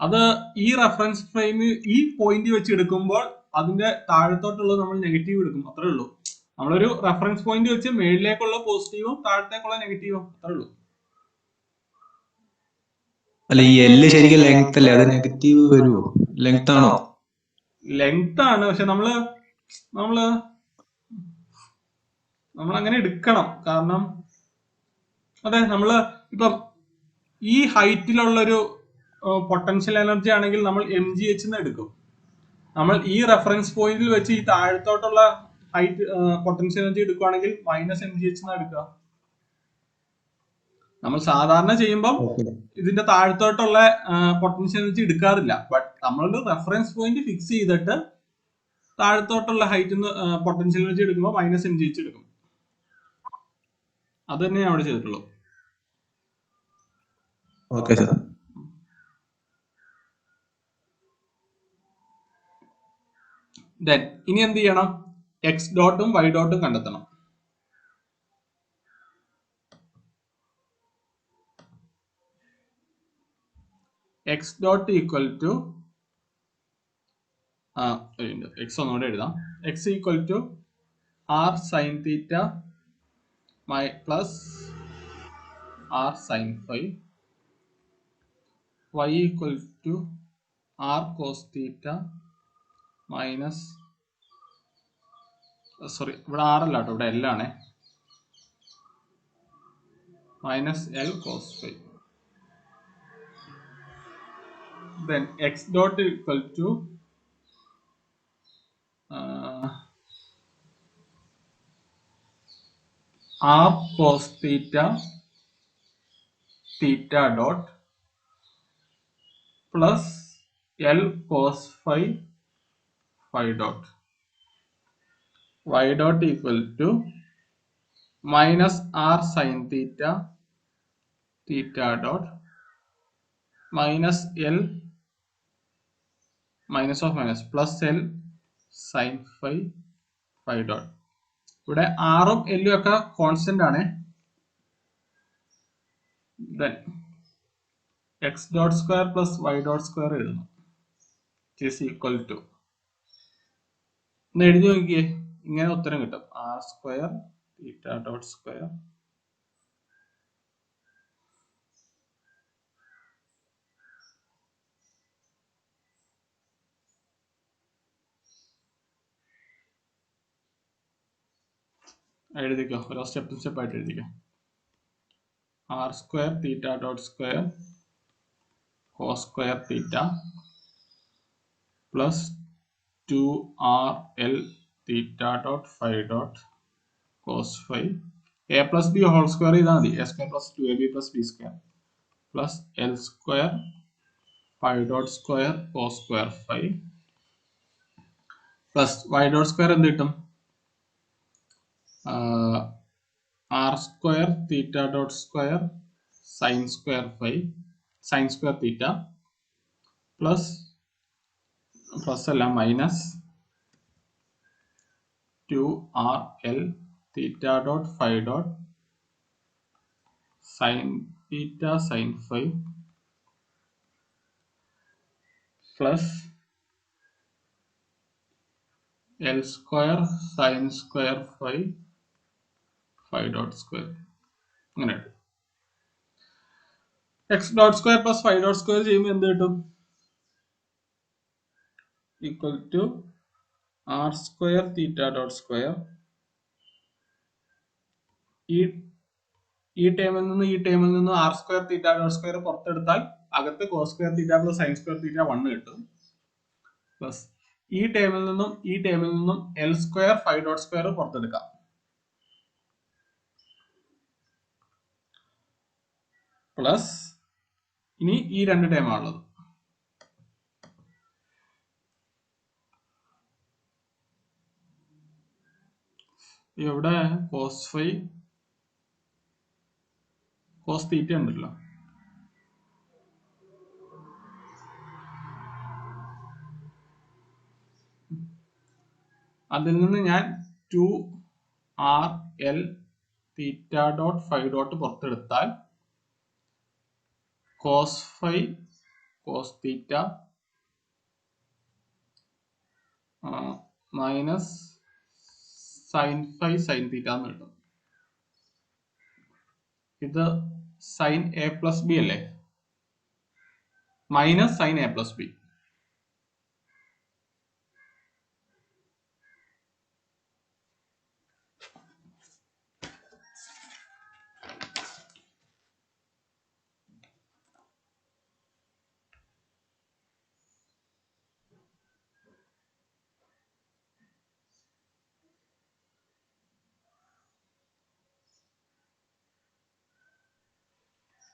അത് ഈ റെഫറൻസ് ഫ്രെയിം ഈ പോയിന്റ് വെച്ച് എടുക്കുമ്പോൾ അതിന്റെ താഴത്തോട്ടുള്ളത് നമ്മൾ നെഗറ്റീവ് എടുക്കും, അത്രേ ഉള്ളൂ. നമ്മളൊരു റെഫറൻസ് പോയിന്റ് വെച്ച് മേളിലേക്കുള്ള പോസിറ്റീവും താഴത്തേക്കുള്ള നെഗറ്റീവും, അത്രേ ഉള്ളൂ. അല്ല, ഈ എല്ല് ശരിക്കും ലെങ്ത് അല്ലേ, അത് നെഗറ്റീവ് വരുമോ? ലെങ്ത് ആണോ? ലെങ്ത് ആണ്, പക്ഷെ നമ്മള് അങ്ങനെ എടുക്കണം. കാരണം അതെ, നമ്മള് ഇപ്പം ഈ ഹൈറ്റിലുള്ളൊരു പൊട്ടൻഷ്യൽ എനർജി ആണെങ്കിൽ നമ്മൾ mgh എന്ന് എടുക്കും. നമ്മൾ ഈ റെഫറൻസ് പോയിന്റിൽ വെച്ച് ഈ താഴത്തോട്ടുള്ള ഹൈറ്റ് പൊട്ടൻഷ്യൽ എനർജി എടുക്കുകയാണെങ്കിൽ മൈനസ് mgh എന്ന് എടുക്കുക. നമ്മൾ സാധാരണ ചെയ്യുമ്പോൾ ഇതിന്റെ താഴത്തോട്ടുള്ള പൊട്ടൻഷ്യൽ എനർജി എടുക്കാറില്ല. ബട്ട് നമ്മളൊരു റെഫറൻസ് പോയിന്റ് ഫിക്സ് ചെയ്തിട്ട് താഴത്തോട്ടുള്ള ഹൈറ്റ് പൊട്ടൻഷ്യൽ എനർജി എടുക്കുമ്പോൾ മൈനസ് mgh എടുക്കും. അത് തന്നെ അവിടെ ചെയ്തിട്ടുള്ളൂ. Okay sir. ദെൻ ഇനി എന്ത് ചെയ്യണം? എക്സ് ഡോട്ടും വൈ ഡോട്ടും കണ്ടെത്തണം. X dot equal to x ഒന്നുകൂടെ എഴുതാം. X equal to r sine theta plus r sine phi, y equal to R cos theta minus, sorry ഇവിടെ ആർ അല്ല കേട്ടോ, ഇവിടെ എൽ ആണേ, minus L cos phi. then x dot equal to r cos theta dot plus L cos phi dot. Y dot equal to minus R sin theta dot minus L minus of minus plus L sin phi dot. ഇവിടെ ആറും എല്ലും ഒക്കെ constant ആണ്. then x dot square plus y dot square എഴുതണം. is equal to എന്ന് എഴുതി നോക്കിയേ, ഇങ്ങനെ ഉത്തരം കിട്ടും. R square theta dot square എഴുതിക്കോ, ഓരോ സ്റ്റെപ്പ് ആയിട്ട് എഴുതിക്കോ. R square theta dot square cos square theta plus 2RL theta dot five dot cos phi A plus B whole square ചെയ്താൽ മതി. A square plus 2ab plus B square plus L square five dot square cos square phi plus Y dot square എന്ത് കിട്ടും? R square theta dot square sine square phi sine square theta plus അല്ല minus 2RL theta dot five dot sine theta sine phi plus L square sine square five dot square. അങ്ങനെ X dot square plus five dot square ചെയ്യുമ്പോൾ എന്ത് കിട്ടും? Equal to R square theta dot square. ഈ ടേമിൽ നിന്ന് R square theta dot square പുറത്തെടുത്താൽ അകത്ത് cos square theta plus sine square theta 1 കിട്ടും. പ്ലസ് ഈ ടേമിൽ നിന്നും L square five dot square പുറത്തെടുക്കാം. പ്ലസ് ഇനി ഈ രണ്ട് ടേമാണുള്ളത്. ഇവിടെ കോസ് ഫൈവ് കോസ് തീറ്റ ഉണ്ടല്ലോ, അതിൽ നിന്ന് ഞാൻ 2RL theta dot five dot പുറത്തെടുത്താൽ cos five cos theta minus sine five sine theta എന്ന് കിട്ടും. ഇത് സൈൻ എ പ്ലസ് ബി അല്ലേ, minus sine A plus B.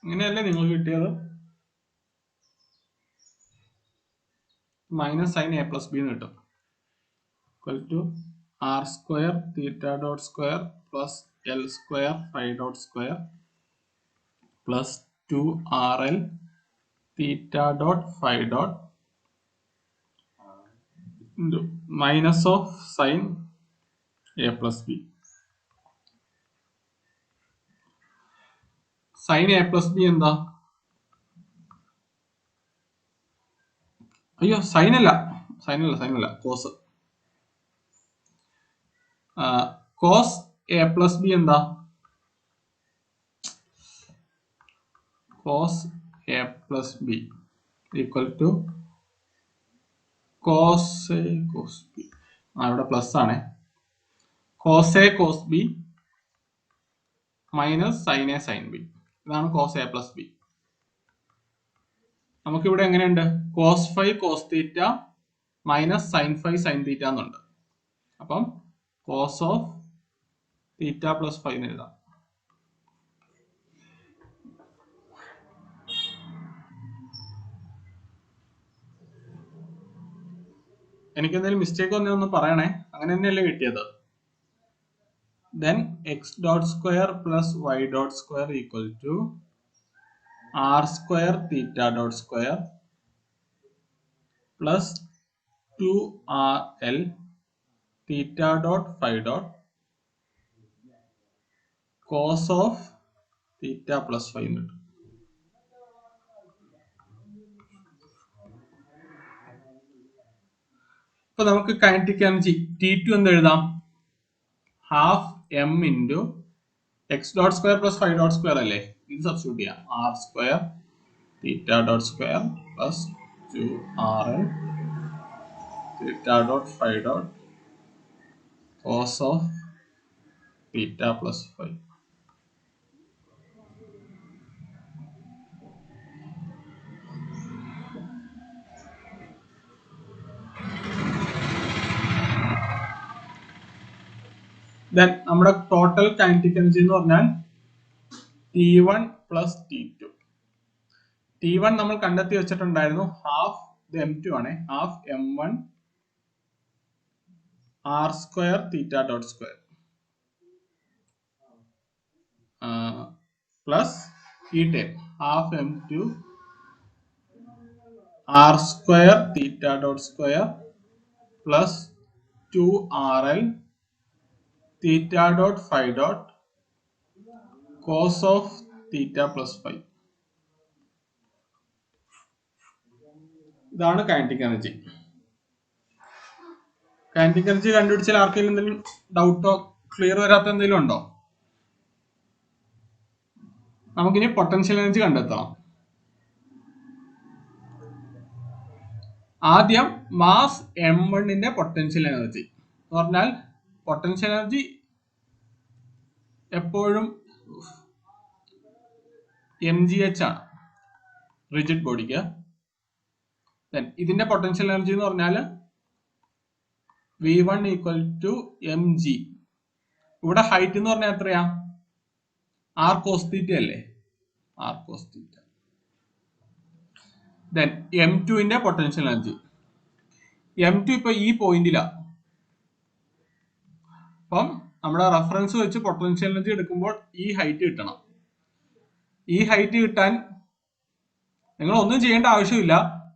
ഇങ്ങനെയല്ലേ നിങ്ങൾ കിട്ടിയത്? Minus sine A plus B എന്ന് കിട്ടും. Equal to R square theta dot square plus L square five dot square plus 2RL theta dot five dot minus of sine A plus B. Sine A plus B എന്താ? അയ്യോ സൈനല്ല cos. Cos A plus B എന്താ? Cos A plus B equal to cos A cos B. ഇവിടെ plus ആണ്. Cos A cos B minus sine A sine B. ഇതാണ് cos A plus B. നമുക്കിവിടെ എങ്ങനെയുണ്ട്? Cos five cos theta minus sine five sine theta എന്നുണ്ട്. അപ്പം cos of theta plus five എന്ന് എഴുതാം. എനിക്ക് എന്തെങ്കിലും മിസ്റ്റേക്ക് വന്നൊന്ന് പറയണേ. അങ്ങനെ തന്നെയല്ലേ കിട്ടിയത്? Then x dot square plus y dot square equal to r square theta dot square plus 2RL theta dot phi dot cos of theta plus phi. അപ്പൊ നമുക്ക് കൈനറ്റിക് എനർജി T2 എന്ത് എഴുതാം? Half M into x dot square plus five dot square അല്ലേ? ഇത് substitute ചെയ്യാം. R square theta dot square plus 2RL theta dot five dot cos of theta plus 5. Then നമ്മുടെ total kinetic energy എന്ന് പറഞ്ഞാൽ T1 plus T2. T1 നമ്മൾ കണ്ടെത്തി വെച്ചിട്ടുണ്ടായിരുന്നു, half M2 ആണ്, half M1 R square theta dot square plus ഈ time half M2 R square theta dot square plus 2RL theta dot five dot cos of theta plus 5. ഇതാണ് kinetic energy. Kinetic energy കണ്ടുപിടിച്ചാൽ ആർക്കെങ്കിലും എന്തെങ്കിലും ഡൗട്ടോ clear വരാത്ത എന്തെങ്കിലും ഉണ്ടോ? നമുക്കിനി potential energy കണ്ടെത്തണം. ആദ്യം മാസ് M1ന്റെ പൊട്ടൻഷ്യൽ എനർജി എന്ന് പറഞ്ഞാൽ പൊട്ടൻഷ്യൽ എനർജി എപ്പോഴും mgh ആണ് റിജിഡ് ബോഡിക്ക്. ഇതിന്റെ പൊട്ടൻഷ്യൽ എനർജി എന്ന് പറഞ്ഞാൽ V1 ഈക്വൽ ടു mg. ഇവിടെ ഹൈറ്റ് എന്ന് പറഞ്ഞാൽ എത്രയാ? ആർ കോസ് തീറ്റ അല്ലേ? R cos theta. ദെൻ M2ന്റെ പൊട്ടൻഷ്യൽ എനർജി. M2 ഇപ്പൊ ഈ പോയിന്റിലാ. അപ്പം നമ്മുടെ റെഫറൻസ് വെച്ച് പൊട്ടൻഷ്യൽ എനർജി എടുക്കുമ്പോൾ ഈ ഹൈറ്റ് കിട്ടണം. ഈ ഹൈറ്റ് കിട്ടാൻ നിങ്ങൾ ഒന്നും ചെയ്യേണ്ട ആവശ്യമില്ല.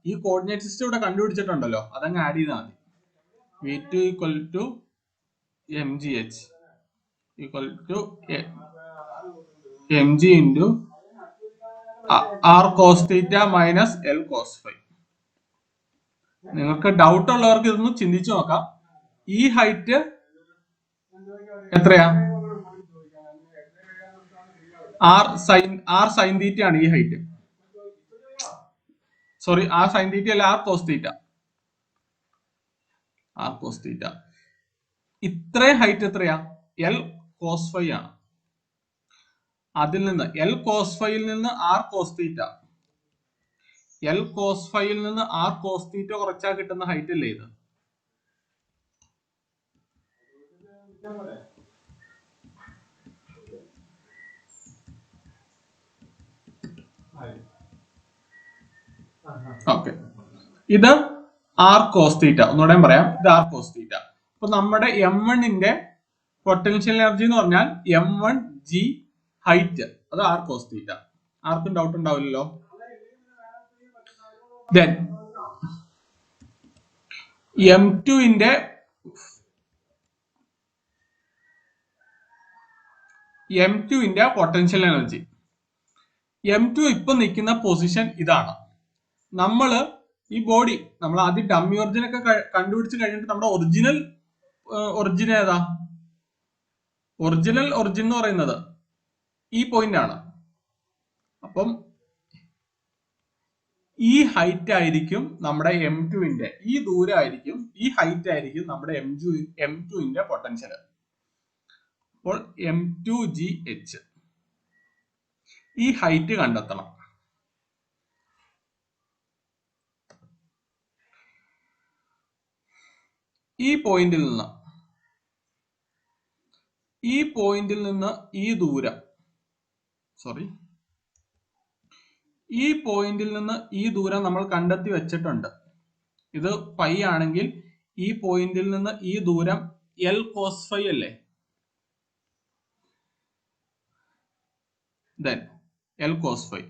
ഈ കോർഡിനേറ്റ് സിസ്റ്റം ഇവിടെ കണ്ടുപിടിച്ചിട്ടുണ്ടല്ലോ, അതങ്ങ് ആഡ് ചെയ്താൽ മതി. V2 equal to mgh equal to mg into r cos theta minus L cos 5. നിങ്ങൾക്ക് ഡൗട്ട് ഉള്ളവർക്ക് ഇതൊന്ന് ചിന്തിച്ചു നോക്കാം. ഈ ഹൈറ്റ് എത്രയാ? ആർ സൈൻ തീറ്റ ആണ് ഈ height. Sorry, R sine theta അല്ല, R cos theta. R cos theta. ഇത്രയും ഹൈറ്റ് എത്രയാ? എൽ കോസ് 5 ആണ്. അതിൽ നിന്ന് എൽ കോസ് 5ൽ നിന്ന് R cos theta, L cos 5ൽ നിന്ന് ആർ കോസ് തീറ്റ കുറച്ചാൽ കിട്ടുന്ന ഹൈറ്റ് അല്ലേ ഇത്? ഓക്കെ, ഇത് ആർ കോസ് തീറ്റ. ഒന്നുകൂടെ പറയാം, ഇത് ആർ കോസ് തീറ്റ. അപ്പൊ നമ്മുടെ M1ന്റെ പൊട്ടൻഷ്യൽ എനർജി എന്ന് പറഞ്ഞാൽ M1g ഹൈറ്റ്, അത് ആർ കോസ് തീറ്റ. ആർക്കും ഡൗട്ട് ഉണ്ടാവില്ലല്ലോ. ദെൻ M2ന്റെ പൊട്ടൻഷ്യൽ എനർജി. M2 ഇപ്പൊ നിൽക്കുന്ന പൊസിഷൻ ഇതാണ്. നമ്മള് ഈ ബോഡി നമ്മൾ ആദ്യം ഡമ്മി ഒറിജിൻ ഒക്കെ കണ്ടുപിടിച്ച് കഴിഞ്ഞിട്ട് നമ്മുടെ ഒറിജിൻ ഏതാ? ഒറിജിനൽ ഒറിജിൻ എന്ന് പറയുന്നത് ഈ പോയിന്റ് ആണ്. അപ്പം ഈ ഹൈറ്റ് ആയിരിക്കും നമ്മുടെ M2ന്റെ, ഈ ദൂരം ആയിരിക്കും, ഈ ഹൈറ്റ് ആയിരിക്കും നമ്മുടെ M2ന്റെ പൊട്ടൻഷ്യൽ. അപ്പോൾ M2gh ഈ ഹൈറ്റ് കണ്ടെത്തണം. ഈ പോയിന്റിൽ നിന്ന് ഈ ദൂരം, സോറി, ഈ പോയിന്റിൽ നിന്ന് ഈ ദൂരം നമ്മൾ കണ്ടെത്തി വെച്ചിട്ടുണ്ട്. ഇത് പൈ ആണെങ്കിൽ ഈ പോയിന്റിൽ നിന്ന് ഈ ദൂരം എൽ കോസ് 5 അല്ലേ? Then l cos 5.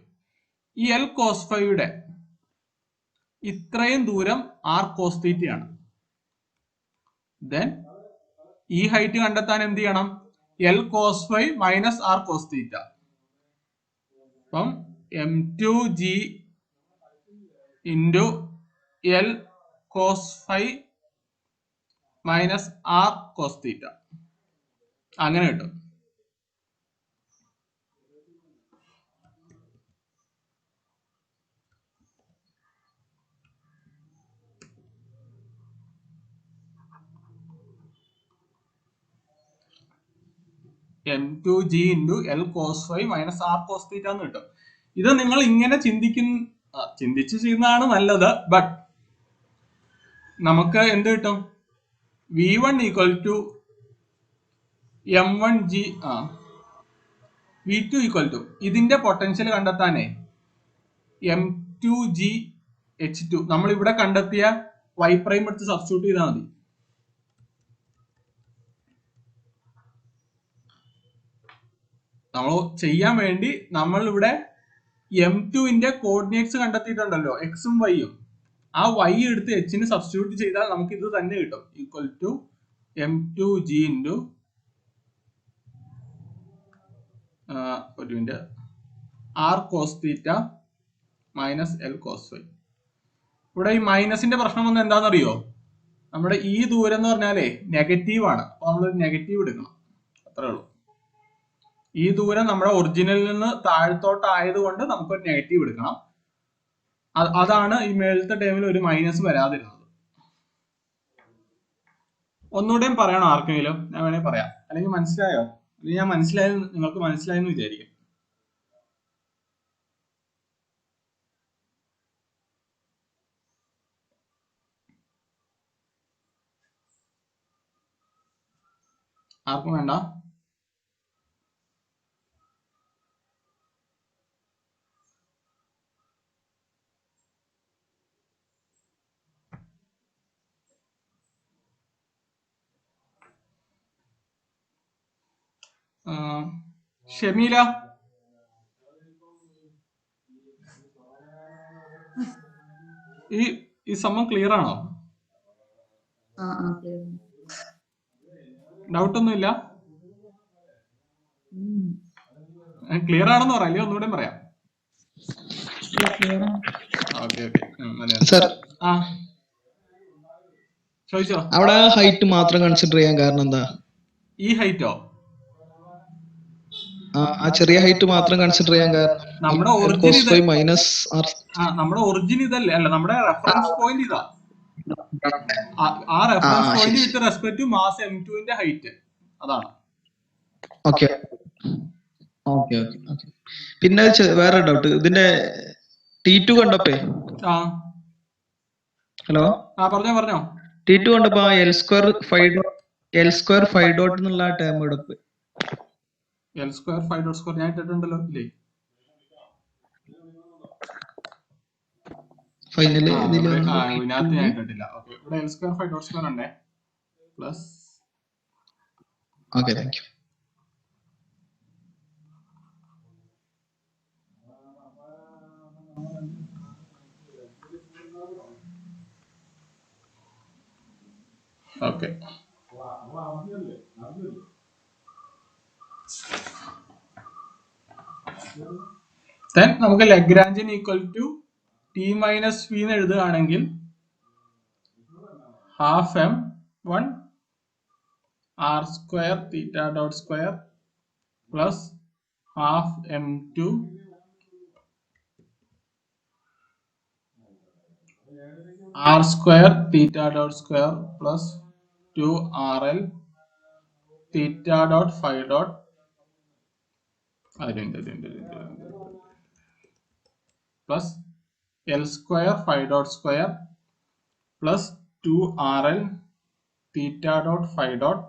ഈ എൽ കോസ് 5യുടെ ഇത്രയും ദൂരം ആർ കോസ് തീറ്റയാണ്. ദെൻ ഈ ഹൈറ്റ് കണ്ടെത്താൻ എന്ത് ചെയ്യണം? L cos 5 minus r cos theta. അപ്പം M2g into l cos 5 minus r cos theta അങ്ങനെ കിട്ടും. M2G into l cos phi minus r cos theta എന്ന് കിട്ടും. ഇത് നിങ്ങൾ ഇങ്ങനെ ചിന്തിച്ച് ചെയ്യുന്നതാണ് നല്ലത്. ബട്ട് നമുക്ക് എന്ത് കിട്ടും? V1 equal to M1G V2 equal to ഇതിന്റെ പൊട്ടൻഷ്യൽ കണ്ടെത്താനേ M2G H2 നമ്മൾ ഇവിടെ കണ്ടെത്തിയ y പ്രൈം എടുത്ത് സബ്സ്റ്റിറ്റ്യൂട്ട് ചെയ്താൽ മതി. നമ്മൾ ചെയ്യാൻ വേണ്ടി നമ്മൾ ഇവിടെ M2ന്റെ കോർഡിനേറ്റ്സ് കണ്ടെത്തിയിട്ടുണ്ടല്ലോ, എക്സും വൈയും. ആ y എടുത്ത് എച്ചിന് സബ്സ്റ്റിറ്റ്യൂട്ട് ചെയ്താൽ നമുക്ക് ഇത് തന്നെ കിട്ടും. Equal to M2G into r cos theta minus L cos phi. ഇവിടെ ഈ മൈനസിന്റെ പ്രശ്നം വന്ന് എന്താണെന്നറിയോ? നമ്മുടെ ഈ ദൂരം എന്ന് പറഞ്ഞാലേ നെഗറ്റീവ് ആണ്. അപ്പൊ നമ്മൾ നെഗറ്റീവ് എടുക്കണം, അത്രേ ഉള്ളൂ. ഈ ദൂരം നമ്മുടെ ഒറിജിനലിൽ നിന്ന് താഴത്തോട്ടായതുകൊണ്ട് നമുക്കൊരു നെഗറ്റീവ് എടുക്കണം. അതാണ് ഈ മേളത്തെ ടൈമിൽ ഒരു മൈനസ് വരാതിരുന്നത്. ഒന്നുകൂടെയും പറയണോ ആർക്കെങ്കിലും? ഞാൻ വേണമെങ്കിൽ പറയാം. അല്ലെങ്കിൽ മനസ്സിലായോ? അല്ലെങ്കിൽ ഞാൻ നിങ്ങൾക്ക് മനസ്സിലായെന്ന് വിചാരിക്കും. ആർക്കും വേണ്ട? ഷമീല, ഈ സംഭവം ക്ലിയർ ആണോ? ഡൗട്ട് ഒന്നുമില്ല? ക്ലിയർ ആണെന്ന് പറയാം, അല്ലെങ്കിൽ ഒന്നുകൂടെ പറയാം. ഓക്കെ സർ, ചോദിച്ചോ. അവിടെ ഹൈറ്റ് മാത്രം കൺസിഡർ ചെയ്യാൻ കാരണം എന്താ? ഈ ഹൈറ്റോ? ആ ചെറിയ ഹൈറ്റ് മാത്രം കൺസിഡർ ചെയ്യാൻ കാരണം നമ്മുടെ ഒറിജിൻ മൈനസ് നമ്മുടെ ഒറിജിൻ ഇതല്ലേ? അല്ല, നമ്മുടെ റെഫറൻസ് പോയിന്റ് ഇതാ. ആ reference point with respect to mass M2 ന്റെ ഹൈറ്റ് അതാണ്. ഓക്കെ. പിന്നെ വേറെ ഡൗട്ട്, ഇതിന്റെ T2 കണ്ടപ്പോ ഹലോ പറഞ്ഞോ T2 കണ്ടപ്പോ L2 5 ഡോട്ട് എന്നുള്ള ടേം എടുപ്പ് L2 5 ഡോട്ട് സ്ക്വയർ ഞാൻ ഇട്ടിട്ടുണ്ടല്ലോ ഇല്ലേ? ഫൈനലി ഇതിനകത്ത് ഞാൻ ഇട്ടിട്ടില്ല. ഓക്കെ, ഇവിടെ L2 5 ഡോട്ട് സ്ക്വയർ ഉണ്ടേ plus. Okay, thank you. Okay, നമുക്ക് Lagrangian equal to T minus V എന്ന് എഴുതുകയാണെങ്കിൽ half M1 R square theta dot square plus half M2 R square theta dot square plus 2RL theta dot 5 dot plus L square 5 dot square plus 2RL theta dot 5 dot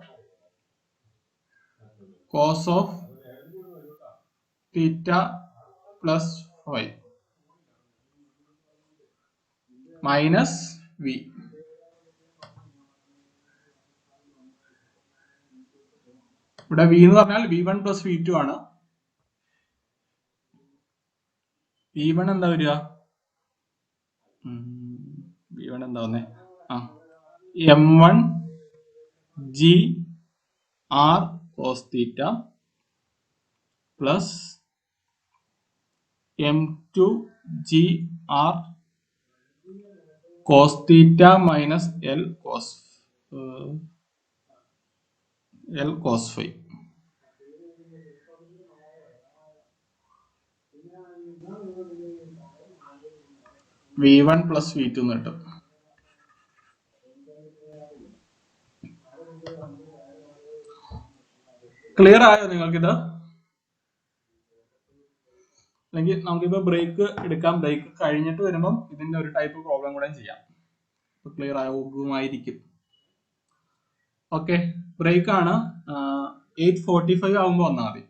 cos of theta plus 5 minus V. ഇവിടെ V എന്ന് പറഞ്ഞാൽ V1 plus V2 ആണ്. V1 എന്താ വരിക? V1 എന്താ വന്നേ? M1 G R cos theta plus M2 G R cos theta minus L cos L cos phi. V1 plus V2 എന്ന് കിട്ടും. ക്ലിയർ ആയോ നിങ്ങൾക്കിത്? അല്ലെങ്കിൽ നമുക്കിപ്പോ ബ്രേക്ക് എടുക്കാം. ബ്രേക്ക് കഴിഞ്ഞിട്ട് വരുമ്പം ഇതിന്റെ ഒരു ടൈപ്പ് പ്രോബ്ലം കൂടെ ചെയ്യാം. ക്ലിയർ ആകുമായിരിക്കും. ഓക്കെ, ബ്രേക്ക് ആണ്. 8:45 ആകുമ്പോൾ വന്നാൽ മതി.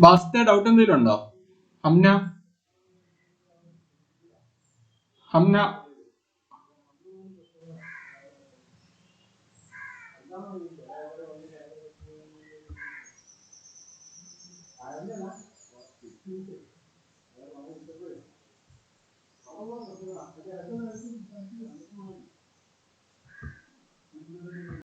ബാസിത്തെ ഡൗട്ട് എന്തെങ്കിലും ഉണ്ടോ? ഹംന